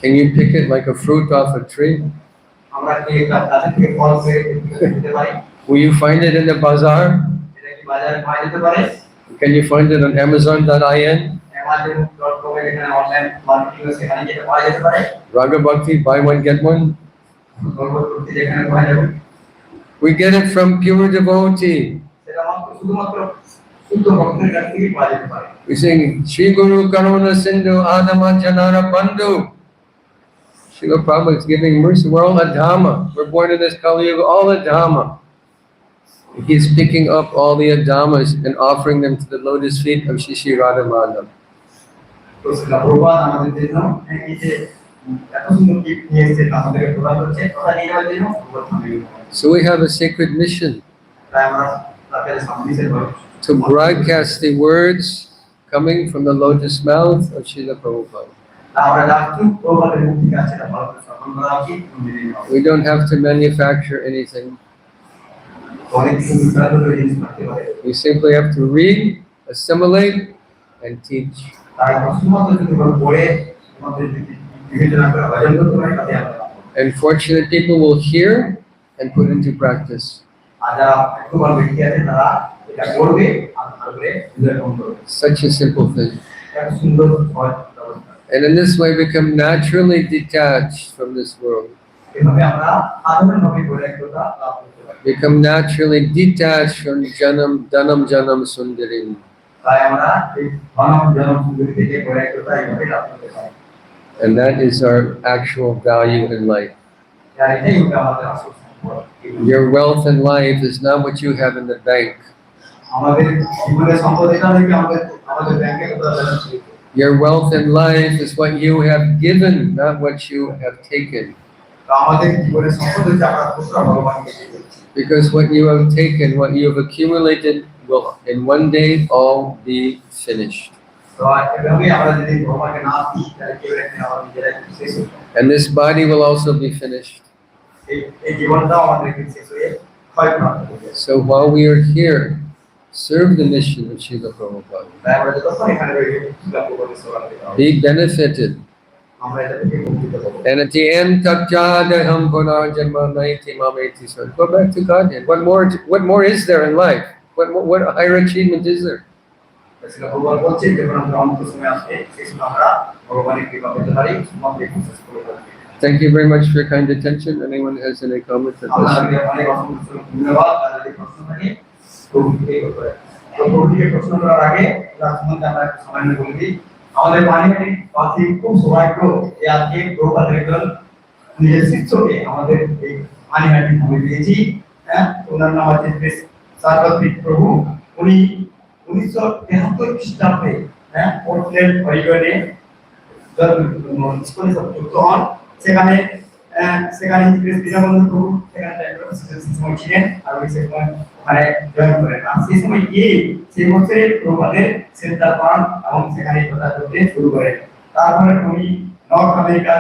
Can you pick it like a fruit off a tree? আমরা কি একটা গাছ থেকে ফল পেড়ে খেতে পারি? Will you find it in the bazaar? এটা কি বাজারে পাওয়া যেতে পারে? Can you find it on Amazon.in? Amazon.com এ এখানে অনলাইন মার্কেটিং আছে, সেখানে যেটা পাওয়া যেতে পারে। Radha Bhakti, buy one, get one. ভগবত ভক্তি যেখানে পাওয়া যাবে, We get it from pure devotee. সেটা শুধুমাত্র শুদ্ধ ভক্তের কাছ থেকেই পাওয়া যেতে পারে। We sing, Shri Guru Karuna Sindhu Adama Janara Bandhu. Srila Prabhupada is giving mercy. We're all Adama. We're born in this Kali Yuga, all Adama. He's picking up all the Adamas and offering them to the lotus feet of Shri Shri Radha Madhav. তো সেটা প্রভুপাদ আমাদের জন্য এই যে এত সুন্দর gift নিয়ে এসেছেন, আমাদেরকে প্রদান করছে, কথা নিয়ে যাওয়ার জন্য ভগবত ধামে। So we have a sacred mission তাই আমরা তাদের সামনে to broadcast the words coming from the lotus mouth of Srila Prabhupada. আমরা রাখছি প্রভুপাদের মুক্তি কাছে এটা ভালো করে শ্রবণ করা উচিত। We don't have to manufacture anything. অনেক কিছু বিস্তারিত জিনিস থাকতে পারে, We simply have to read, assimilate, and teach. তাই আমরা শুধুমাত্র যদি কোনো পড়ে আমাদের যদি বিবেচনা করে ভজন করতে পারি তাতে আমরা। And fortunate people will hear and put into practice. আর যারা একটু ভালো ব্যক্তি আছে তারা এটা করবে আর ভালো করে হৃদয়ঙ্গম করবে। Such a simple thing. একটা সুন্দর সহজ ব্যবস্থা। And in this way become naturally detached from this world. এভাবে আমরা সাধারণভাবে বৈরাগ্যতা লাভ করতে পারি। Become naturally detached from janam, dhanam, janam, sundarim. তাই আমরা এই মানব জন্ম সুন্দরী থেকে বৈরাগ্যতা এইভাবে লাভ করতে পারি। And that is our actual value in life. আর এটাই হলো আমাদের আসল সম্পদ। Your wealth in life is not what you have in the bank. আমাদের জীবনের সম্পদ এটা নয় কি আমাদের ব্যাংকে কত ব্যালেন্স আছে। Your wealth in life is what you have given, not what you have taken. তো আমাদের জীবনের সম্পদ হচ্ছে আমরা পুত্র ভগবানকে দিয়েছি। Because what you have taken, what you have accumulated, will in one day all be finished. তো এভাবে আমরা যদি ভগবানকে না দিই তাহলে কেউ এখানে আমাদের নিজেরাই শেষ হয়ে যাবে। And this body will also be finished. এই জীবনটাও আমাদেরকে শেষ হয়ে ক্ষয়প্রাপ্ত হবে। So while we are here, serve the mission of Srila Prabhupada. তাই আমরা যতক্ষণ এখানে রয়েছি ভগবানের সেবা করতে হবে। Be benefited. আমরা এটা থেকে উপকৃত হব। And at the end, Tatjadaham Punarjanma Naiti Mameti. So go back to Godhead. What more is there in life? What higher achievement is there? সেটা ভগবান বলছে যখন আমরা অন্ত সময় আসবে সেই সময় আমরা ভগবানের কৃপা পেতে পারি সমাপ্তি প্রসেস করে থাকি। Thank you very much for your kind attention. Anyone has any comments at this আপনাকে time? অনেক অসংখ্য ধন্যবাদ। আর যদি প্রশ্ন থাকে প্রভুকে করতে পারেন। তো প্রভুকে প্রশ্ন করার আগে তার সম্বন্ধে আমরা একটু সামান্য বলে দিই। আমাদের পানিহাটি পাখি খুব সৌভাগ্য যে আজকে প্রভুপাদের একজন নিজের শিষ্যকে আমাদের এই পানিহাটি ভূমি দিয়েছি। হ্যাঁ, ওনার নাম হচ্ছে সারবদ্রীপ প্রভু। উনি 1973 খ্রিস্টাব্দে পোর্টল্যান্ড অরিগনে স্কুলে যুক্ত হন। সেখানে দীনবন্ধু প্রভু সেখানে সময় ছিলেন আর ওই সময় ওখানে জয়েন করেন। আর সেই সময় গিয়ে সেই বছরে প্রভুপাদের সেন্টার পান এবং সেখানে প্রচার করতে শুরু করেন। তারপরে উনি নর্থ আমেরিকার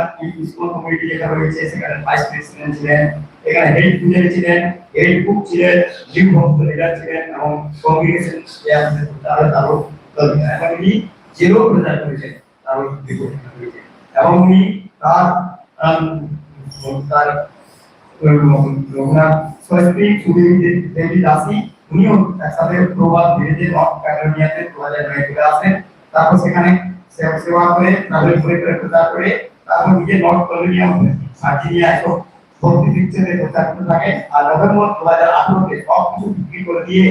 স্কুল কমিউনিটি যেটা রয়েছে সেখানে ভাইস প্রেসিডেন্ট ছিলেন, এখানে হেড পুজারি ছিলেন, হেড কুক ছিলেন, লিভ ভক্ত লিডার ছিলেন এবং কংগ্রেগেশন চেয়ারম্যান তারও এবং উনি জেরো প্রচার করেছেন তারও বিপক্ষে করেছেন এবং উনি তার রঘুনাথ সরস্বতী দেবী দাসী উনিও একসাথে প্রভাব ধীরে নর্থ ক্যালিফোর্নিয়াতে 2009 চলে আসেন। তারপর সেখানে সেবা করে ট্রাভেল করে প্রচার করে তারপর নিজে নর্থ ক্যালিফোর্নিয়া ভার্জিনিয়া এসব ভক্তি দিচ্ছে প্রচার করতে থাকে। আর নভেম্বর 2018-তে সব কিছু বিক্রি করে দিয়ে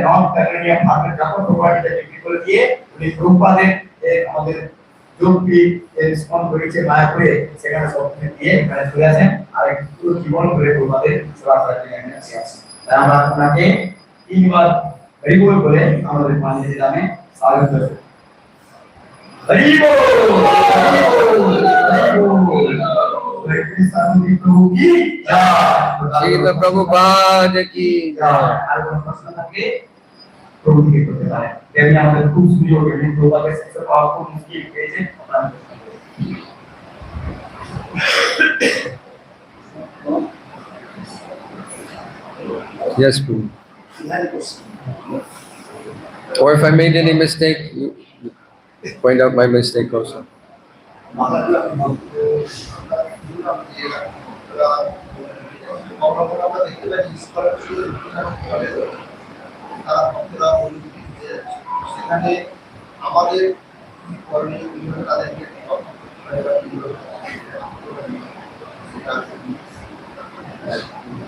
নর্থ ক্যালিফোর্নিয়া ফার্মের যখন প্রপার্টিটা বিক্রি করে দিয়ে উনি প্রভুপাদের আমাদের যোগী রেসপন্ড করেছে মায়াপুরে সেখানে সব দিয়ে এখানে চলে আসেন আর একটু জীবন ধরে প্রভুপাদের সেবা করার জন্য এখানে আসেন। তাই আমরা আপনাকে তিনবার হরি বল বলে আমাদের পানির নামে স্বাগত জানাই। हरि बोल हरि बोल हरि साधु प्रभु की जय। Srila Prabhupada ki jai. আর কোন প্রশ্ন থাকলে প্রভু থেকে করতে পারেন। তেমনি আমাদের খুব সুযোগ এমনি প্রভুপাদের শিক্ষা পাওয়া খুব মুশকিল হয়েছে। Yes, Prabhu. Or if I made any mistake, you point out my mistake also.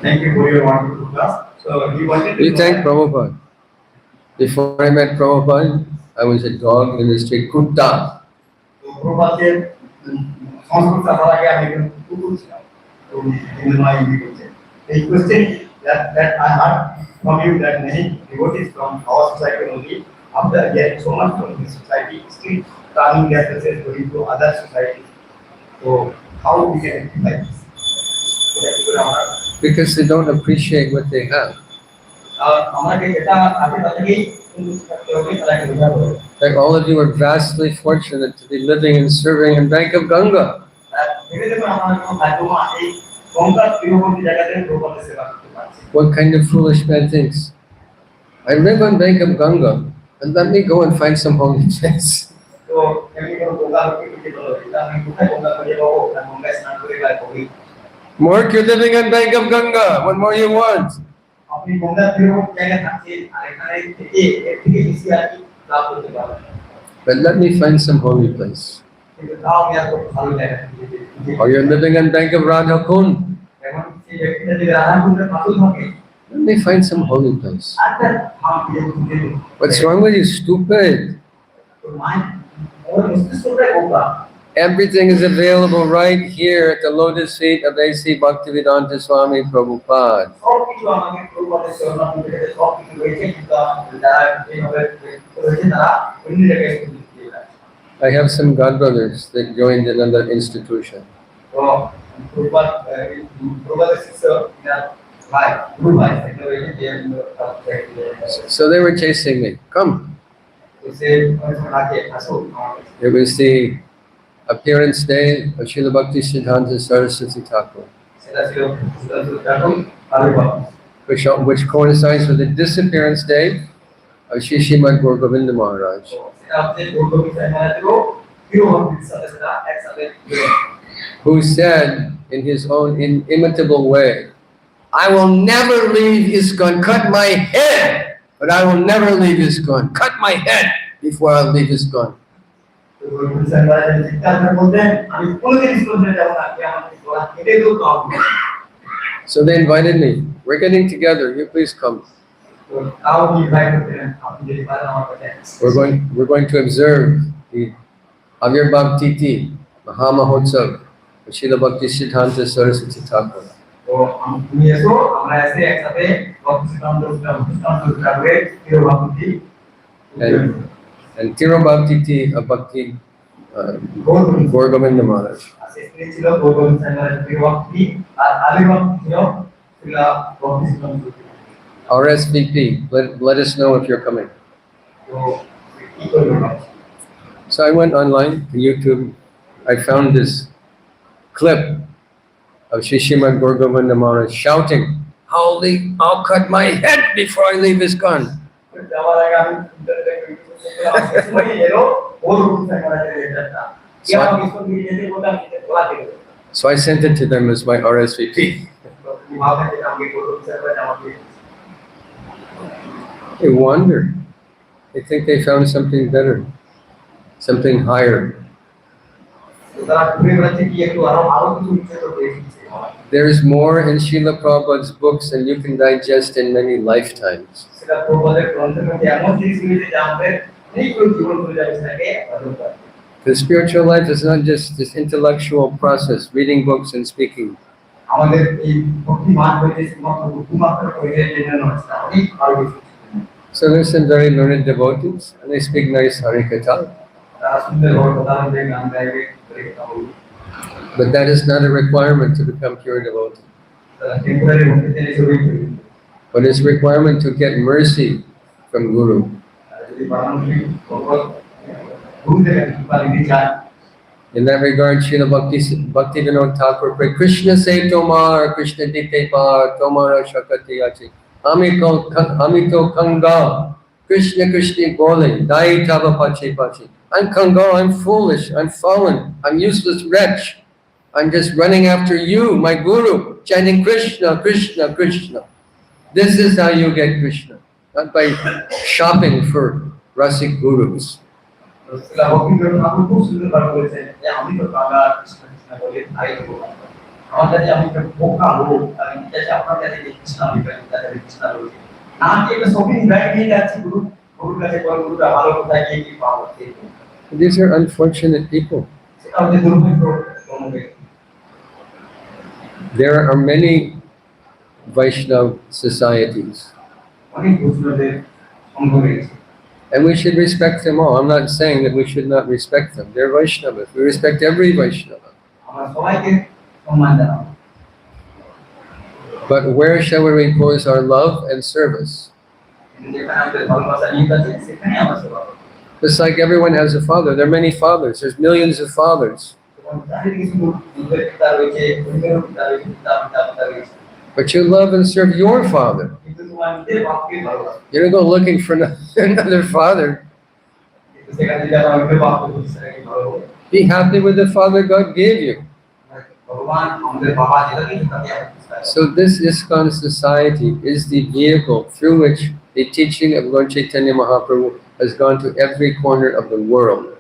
Thank you for your wonderful class. So he wanted to We thank Prabhupada. Before I met Prabhupada, I was a dog in the street, kutta. প্রভুপাদের সংস্কৃত পড়া আগে আমি একজন কুকুর ছিলাম। তো তিনি নয় ইন্দি করছেন। এই question that I heard from you that many devotees from our society only after getting so much from this society still turning their faces going to other societies. So how we can rectify this? Because they don't appreciate what they have. আমাকে এটা আগে থেকেই করতে হবে তাকে বোঝাতে হবে। Like all of you are vastly fortunate to be living and serving in Bank of Ganga. What kind of foolish man thinks? I live on Bank of Ganga, and let me go and find some holy place. More you're living on Bank of Ganga. What more you want? But let me find some holy place. কিন্তু তাও আমি এত ভালো জায়গা Or you're living on bank of Radha Kund. এখন সেই ব্যক্তিটা যদি রাধাকুণ্ডের পাশে থাকে Let me find some holy place. আচ্ছা ভাব দিয়ে খুঁজে What's wrong with you? Stupid. তো মায়ের ওর মস্তিষ্কটাই বোকা Everything is available right here at the lotus feet of A.C. Bhaktivedanta Swami Prabhupada. সবকিছু আমাকে প্রভুপাদের শরণাপন্ন থেকে সবকিছু রয়েছে কিন্তু যারা এইভাবে রয়েছে তারা অন্য জায়গায় দিয়ে রাখছে I have some godbrothers that joined another institution. তো প্রভুপাদের শিষ্য ভাই গুরু ভাই এটা রয়েছে যে So they were chasing me. Come. তো সে রাখে আসো It was the appearance day of Srila Bhakti Siddhanta Saraswati Thakur, সেটা ছিল তখন আবির্ভাব which coincides with the disappearance day of Shri Srimad Gaur Govinda Maharaj. সেটা হচ্ছে গৌতমী সাইমানা ছিল হিরোহন্দির সাথে সেটা একসাথে Who said in his own inimitable way, I will never leave ISKCON, cut my head, but I will never leave ISKCON, cut my head before I leave ISKCON. So they invited me, we're getting together, you please come. We're going to observe the Avirbhav Titi, Mahamahotsav, of Srila Bhakti Siddhanta Saraswati Thakur. And Tirobhav Titi of Bhakti Gaur Govinda Maharaj. RSVP, let us know if you're coming. So I went online to YouTube. I found this clip of Shri Srimad Gaur Govinda Maharaj shouting, I'll cut my head before I leave ISKCON. So I sent it to them as my RSVP. They wonder. They think they found something better, something higher. There is more in Srila Prabhupada's books than you can digest in many lifetimes. The spiritual life is not just this intellectual process, reading books and speaking. So there's some very learned devotees, and they speak nice Harikatha. But that is not a requirement to become pure devotee. But it's a requirement to get mercy from Guru. In that regard, Srila Bhakti Vinod Thakur prayed, Krishna say Tomar, Krishna dite par, Tomara Shakati Achi. Amito Kanga, Krishna Krishna bole, Dai Tava Pachi Pachi. I'm Kanga, I'm foolish, I'm fallen, I'm useless wretch. I'm just running after you, my Guru, chanting Krishna, Krishna, Krishna. This is how you get Krishna, not by shopping for Rasik Gurus. These are unfortunate people. There are many Vaishnava societies, and we should respect them all. I'm not saying that we should not respect them. They're Vaishnavas. We respect every Vaishnava. But where shall we repose our love and service? Just like everyone has a father. There are many fathers. There's millions of fathers. But you love and serve your father. You don't go looking for another father. Be happy with the father God gave you. So this ISKCON society is the vehicle through which the teaching of Lord Chaitanya Mahaprabhu has gone to every corner of the world.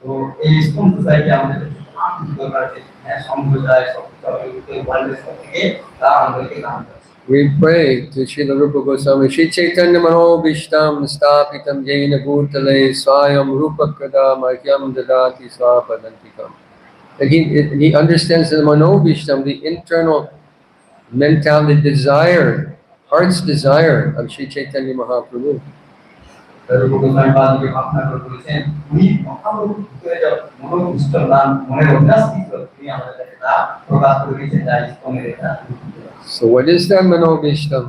তো এই school society আমাদের দরকার আছে হ্যাঁ সম্প্রদায় সব ওয়ার্ল্ডের সব থেকে তারা আমাদেরকে দান করছে We pray to Srila Rupa Goswami, Shri Chaitanya Manobishtam Stapitam Jena Bhutale Swayam Rupa Kada Mahyam Dadati Swapadantikam. And he understands the Manobishtam, the internal mentality, desire, heart's desire of Shri Chaitanya Mahaprabhu. Rupa Goswami পাদকে ভাবনা করে বলেছেন উনি মহাপ্রভুর ভিতরে যে মনোনিষ্ঠ নাম মনের অভ্যাস ছিল তিনি আমাদের কাছে তা প্রকাশ করে দিয়েছেন যা ইসকনের এটা So what is that Manobishtam?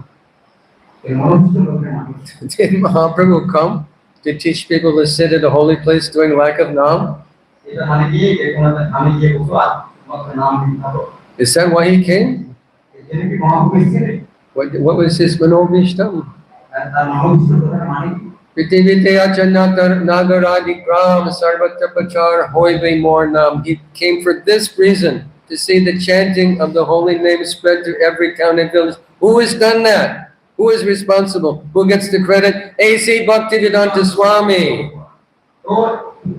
এই মনোনিষ্ঠ লোকের মানুষ Did Mahaprabhu come to teach people to sit at a holy place doing lack of Nam? এটা মানে কি যে কোনো আমি গিয়ে বসো আর মাত্র নাম দিন থাকো Is that why he came? এখানে কি মহাপ্রভু এসেছিলেন What was his Manobishtam? তার মনোনিষ্ঠ লোকের মানে কি Prithiviteya Janatar Nagaradi Gram Sarvatra Pachar Hoive More Nam. He came for this reason, to see the chanting of the holy name spread to every town and village. Who has done that? Who is responsible? Who gets the credit? A.C. Bhaktivedanta Swami. তো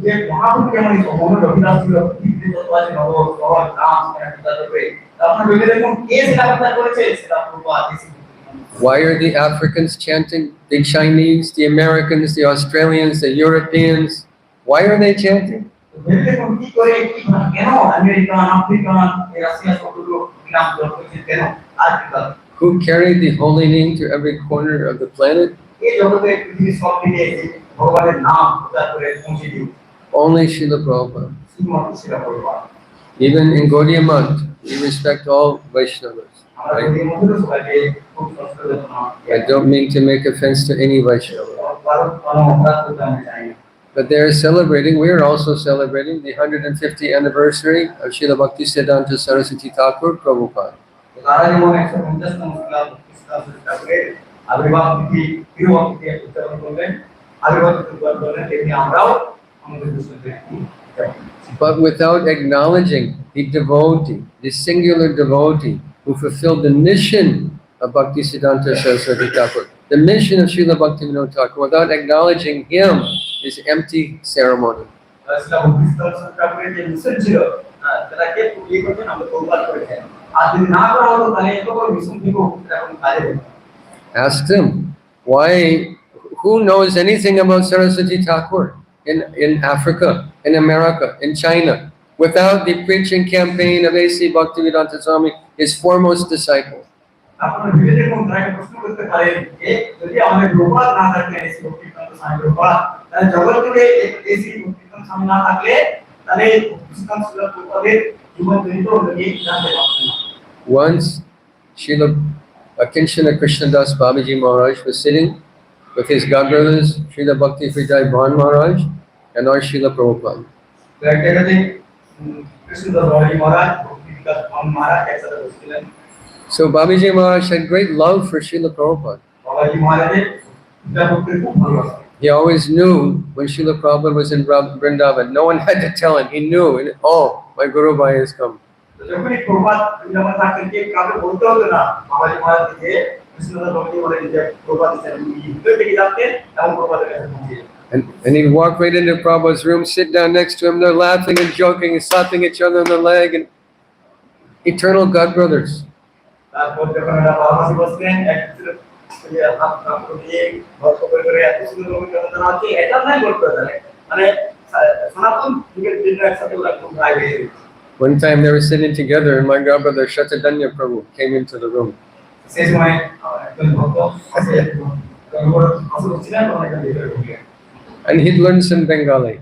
যে মহাপ্রভু কেমন মনের অভিলাষ ছিল পৃথিবীতে যত আছে নব সহজ নাম সেটা করে আপনার ভেবে দেখুন কে সেটা কথা করেছে সেটা Prabhupada Why are the Africans chanting? The Chinese, the Americans, the Australians, the Europeans. Why are they chanting? ভেবে দেখুন কি করে কি কেন আমেরিকান আফ্রিকান রাশিয়া সবগুলো নাম জপ করছে কেন আর কি কথা Who carried the holy name to every corner of the planet? এই জগতে পৃথিবীর সব দিকে ভগবানের নাম প্রচার করে পৌঁছে দিও Only Srila Prabhupada. শুধুমাত্র সেটা Prabhupada Even in Gaudiya Math, we respect all Vaishnavas. আমরা Right? এই মধ্যে সবাইকে খুব সংস্কৃত I don't mean to make offense to any Vaishnava. Bharat কোনো অপরাধ করতে আমি চাই না But they are celebrating, we are also celebrating the 150th anniversary of Srila Bhaktisiddhanta Saraswati Thakur Prabhupada. তারা যেমন 150তম খ্রিস্টাব্দের আবির্ভাব তিথি তিরুভাব তিথি উদযাপন করবেন আবির্ভাব তিথি উদযাপন করবেন তেমনি আমরাও আমাদের দুঃসদের But without acknowledging the devotee, the singular devotee who fulfilled the mission of Bhaktisiddhanta Saraswati Thakur, the mission of Srila Bhaktivinoda Thakur, without acknowledging him is empty ceremony. ইসলাম খ্রিস্টান ঠাকুরের যে মিশন ছিল তাকে ইয়ে করতেন আমরা প্রভুপাদ করেছেন আর যদি না করা হতো তাহলে এত বড় মিশন দিব এখন কাজে হতো Asked him, why, who knows anything about Saraswati Thakur in Africa, in America, in China, without the preaching campaign of A.C. Bhaktivedanta Swami, his foremost disciple? আপনারা ভেবে দেখুন তারা প্রশ্ন করতে পারেন যে যদি আমাদের প্রভুপাদ না থাকলে এসি ভক্তিকান্ত স্বামী প্রভুপাদ তাহলে জগৎ জুড়ে এসি ভক্তিকান্ত স্বামী না থাকলে তাহলে ভক্তিকান্ত প্রভুপাদের জীবন জড়িত হয়ে জানতে পারতেন না Once, Srila Akinshana Krishnadas Babaji Maharaj was sitting with his godbrothers, Srila Bhakti Fridai Bhan Maharaj and our Srila Prabhupada. তো একটা জায়গাতে কৃষ্ণদাস বাবাজি মহারাজ ভক্তিবিকাশ ভান মহারাজ একসাথে বসছিলেন So Babaji Maharaj had great love for Srila Prabhupada. বাবাজি মহারাজের পূজা করতে খুব ভালোবাসতেন He always knew when Srila Prabhupada was in Vrindavan. No one had to tell him. He knew, oh, my Guru Bhai has come. তো যখনই প্রভুপাদ বৃন্দাবনে থাকতেন কে কাউকে বলতে হতো না বাবাজি মহারাজকে কৃষ্ণদাস বাবাজি মহারাজ যে প্রভুপাদ ভিতর থেকে যাচ্ছেন এবং প্রভুপাদের কাছে পৌঁছে যেতেন And he'd walk right into Prabhupada's room, sit down next to him. They're laughing and joking and slapping each other on the leg. And eternal godbrothers. তারপর যখন ওরা বাবাজি বসলেন একসাথে হাত কাপ দিয়ে গল্প করে এত সুন্দর অভিজ্ঞতা আছে এটা নাই বলতে পারে মানে সনাতন যুগের দিন একসাথে ওরা খুব ভাই হয়ে গেছে One time they were sitting together and my godbrother Shatadanya Prabhu came into the room. সেই সময় একজন ভক্ত আছে আসলে ছিলেন অনেক ভিতরে ঢুকে And he'd learned some Bengali.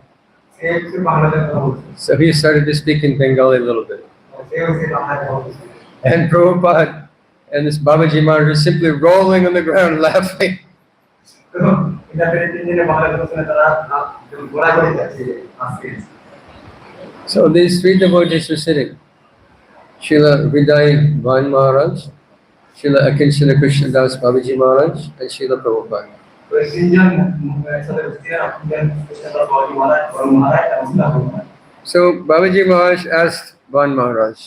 সে একটু বাংলাতে কথা বলছে So he started to speak in Bengali a little bit. সে বাংলায় কথা বলছে And Prabhupada and this Babaji Maharaj were simply rolling on the ground laughing. তো এটা পেরে তিন দিনে বাংলা কথা তারা গোড়া করে যাচ্ছে আজকে So these three devotees were sitting. Srila Hriday Bhan Maharaj, Srila Akinshana Krishnadas Babaji Maharaj, and Srila Prabhupada. তো তিনজন একসাথে বসছিলেন আপনাদের কৃষ্ণদাস বাবাজি মহারাজ বড় মহারাজ এবং মহারাজ So Babaji Maharaj asked Bhan Maharaj,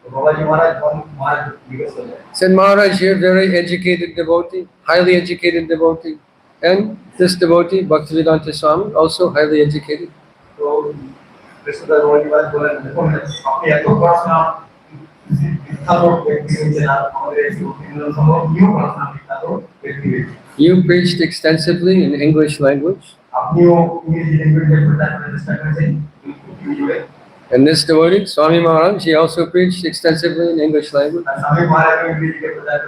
বাবাজি মহারাজ মহারাজ জিজ্ঞেস করলেন said, Maharaj, you're a very educated devotee, highly educated devotee. And this devotee, Bhaktivedanta Swami, also highly educated. তো বেশিরভাগ রবিবার বলেন দেখুন আপনি এত পড়াশোনা বিখ্যাত ব্যক্তি হয়েছেন আর আমাদের এই সম্ভব নিয়েও পড়াশোনা বিখ্যাত ব্যক্তি হয়েছে You preached extensively in English language. আপনিও ইংরেজি ল্যাঙ্গুয়েজে প্রচার করার চেষ্টা করেছেন ইউটিউবে And this devotee, Swami Maharaj, he also preached extensively in English language. আর স্বামী মহারাজ ইংরেজিতে প্রচার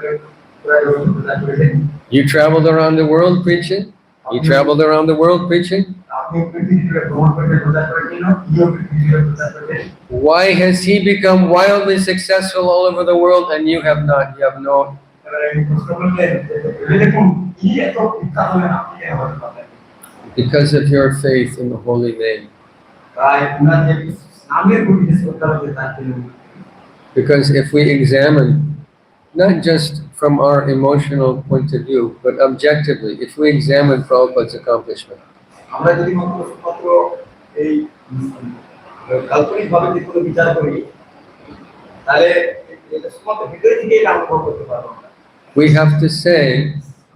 করেছেন You traveled around the world preaching. You traveled around the world preaching. আপনি পৃথিবীতে ভ্রমণ করে প্রচার করেছেন ইও পৃথিবীতে প্রচার করেছেন Why has he become wildly successful all over the world and you have not? You have no. এবারে আমি প্রশ্ন করলেন যে দেখুন কি এত বিখ্যাত হলেন আপনি কেন হতে পারলেন Because of your faith in the holy name. তাই উনার যে নামের প্রতি যে শ্রদ্ধা রয়েছে তার জন্য Because if we examine, not just from our emotional point of view, but objectively, if we examine Prabhupada's accomplishment, আমরা যদি মাত্র এই কাল্পনিকভাবে যদি কোনো বিচার করি তাহলে এটা শুধুমাত্র ভিতরে থেকে এটা আমরা করতে পারবো না we have to say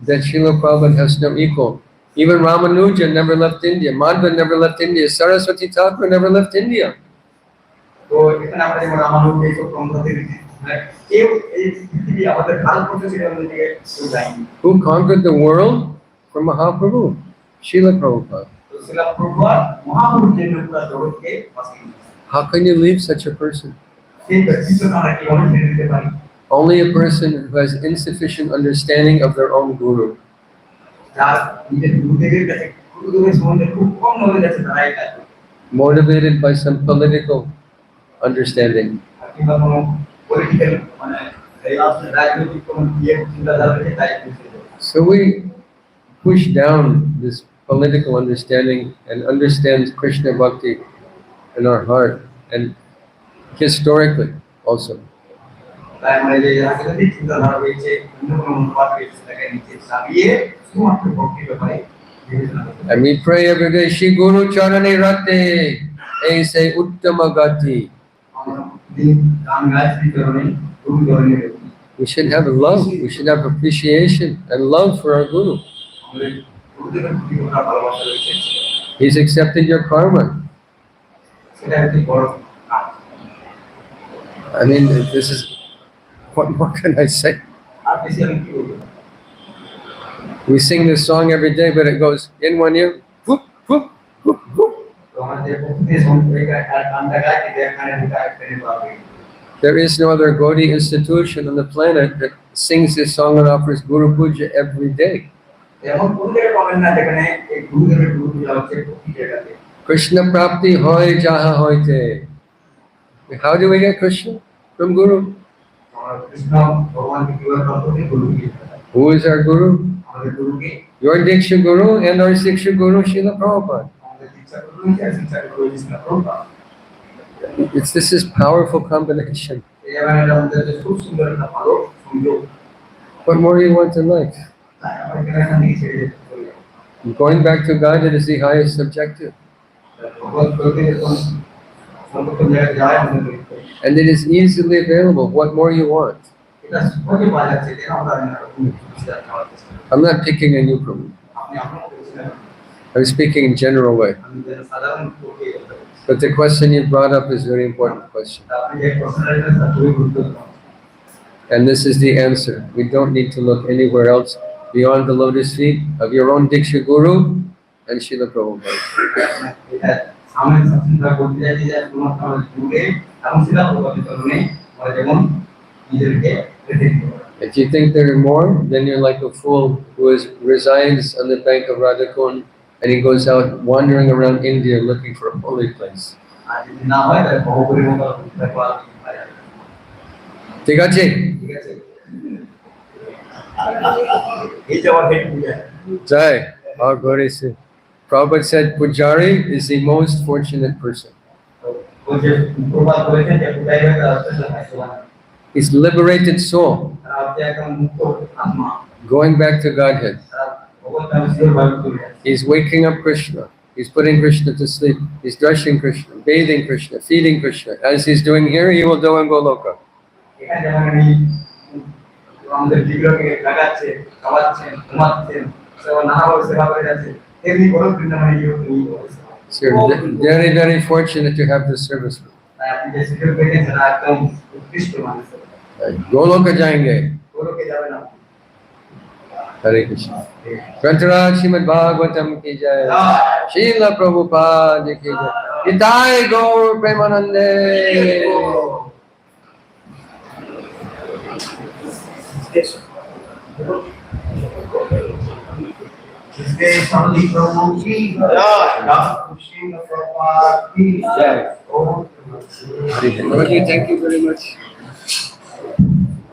that Srila Prabhupada has no equal. Even Ramanuja never left India, Madhva never left India, Saraswati Thakur never left India. তো এখানে আমরা যেমন রামানুজ এইসব গ্রন্থদের কেউ এই পৃথিবী আমাদের ভারতবর্ষ ছেড়ে আমাদের দিকে কেউ যায়নি Who conquered the world? From Mahaprabhu, Srila Prabhupada. তো শিলা প্রভুপাদ মহাপুরুষ যে পুরো জগৎকে বাঁচিয়ে দিয়েছেন How can you leave such a person? সেই ব্যক্তিত্বকে আমরা কিভাবে ছেড়ে দিতে পারি Only a person who has insufficient understanding of their own guru. যার নিজের গুরুদেবের কাছে গুরুদেবের সম্বন্ধে খুব কম নলেজ আছে তারা এটা Motivated by some political understanding. কিংবা কোনো পলিটিক্যাল মানে এই রাজনৈতিক কোনো ইয়ে চিন্তাধারা থেকে তাই So we push down this political understanding and understand Krishna Bhakti in our heart and historically also. তাই আমরা যে রাজনৈতিক চিন্তাধারা রয়েছে অন্য কোনো মতবাদ রয়েছে তাকে নিচে চাপিয়ে শুধুমাত্র ভক্তির ব্যাপারে বিবেচনা করতে And we pray every day, Shri Guru Charani Rate, Aise Uttama Gati. আমরা দিন গান গাইছি ধরনের গুরু ধরনের We should have love, we should have appreciation and love for our Guru. আমাদের গুরুদেবের প্রতি আমরা ভালোবাসা রয়েছে He's accepted your karma. সেটা একটি বড় কাজ I mean, this is, what more can I say? আর বেশি আমি কি বলবো We sing this song every day, but it goes in one ear, whoop, whoop, whoop, whoop. তো আমাদের প্রকৃতির সম্পর্কে আর গানটা গাইতে এখানে দুটো একটাই পাবে There is no other Gaudiya institution on the planet that sings this song and offers Guru Puja every day. এমন কোন জায়গায় পাবেন না যেখানে এই গুরুদেবের গুরু পূজা হচ্ছে প্রতি জায়গাতে Krishna Prapti hoy jaha hoite. How do we get Krishna? From Guru. আমরা কৃষ্ণ ভগবানকে কিভাবে প্রাপ্ত করি গুরুকে Who is our Guru? আমাদের গুরুকে Your Diksha Guru and our Siksha Guru, Srila Prabhupada. আমাদের দীক্ষা গুরু আর শিক্ষা গুরু যিনি Prabhupada This is powerful combination. এবার এটা আমাদের যে খুব সুন্দর একটা ভালো সংযোগ What more do you want in life? তাই আমরা এখান থেকে ছেড়ে যেতে পারি Going back to God, it is the highest objective. ভগবান প্রতি যখন সম্পর্ক জায়গায় যায় আমাদের And it is easily available. What more you want? এটা সহজে পাওয়া যাচ্ছে যেন আমরা বিচার করার চেষ্টা করি I'm not picking on you, Prabhu. আপনি আপনার বলছিলেন I'm speaking in general way. আমি যেন সাধারণ লোকে But the question you brought up is a very important question. আপনি যে প্রশ্নটা করেছেন খুবই গুরুত্বপূর্ণ And this is the answer. We don't need to look anywhere else beyond the lotus feet of your own Diksha Guru and Srila Prabhupada. এটা সামনে চিন্তা করতে যাই যে শুধুমাত্র আমাদের গুরুকে এবং শিলা প্রভাবিত নেই আমরা যেমন নিজেদেরকে রেখে দিতে পারি If you think there are more, then you're like a fool who resides on the bank of Radhakund and he goes out wandering around India looking for a holy place. আর যদি না হয় তাহলে ভগবানের মতো ব্যাপার পাওয়া যাবে ঠিক আছে? ঠিক আছে এই যে আমার head Puja Jai. Our Gauri se. Prabhupada said Pujari is the most fortunate person. ওই যে প্রভাব করেছেন যে পূজায় হয়ে তার আসলে ভাগ্যবান He's liberated soul, তারা হচ্ছে একদম মুক্ত আত্মা going back to Godhead. তারা ভগবান তার শিরভাবে চলে যাচ্ছে He's waking up Krishna. He's putting Krishna to sleep. He's dressing Krishna, bathing Krishna, feeding Krishna. As he's doing here, he will do in Goloka. এখানে যেমন এই আমাদের বিগ্রহকে লাগাচ্ছে খাওয়াচ্ছেন ঘুমাচ্ছেন সেবা নানাভাবে সেবা করে যাচ্ছে তেমনি বড় বৃন্দাবনে গিয়েও তিনি So you're very, very fortunate to have this service. তাই আপনি যে সুযোগ পেয়েছেন সেটা একদম উৎকৃষ্ট মানুষ। गोलोक जाएंगे। গোলকে যাবেন আপনি। हरे कृष्ण। ग्रंथराज श्रीमद् भागवतम की जय। श्रील प्रभुपाद की जय। निताय गौर प्रेमानंदे। इसके सभी प्रभु की जय। श्रील प्रभुपाद की जय। Prabhuji, thank you very much.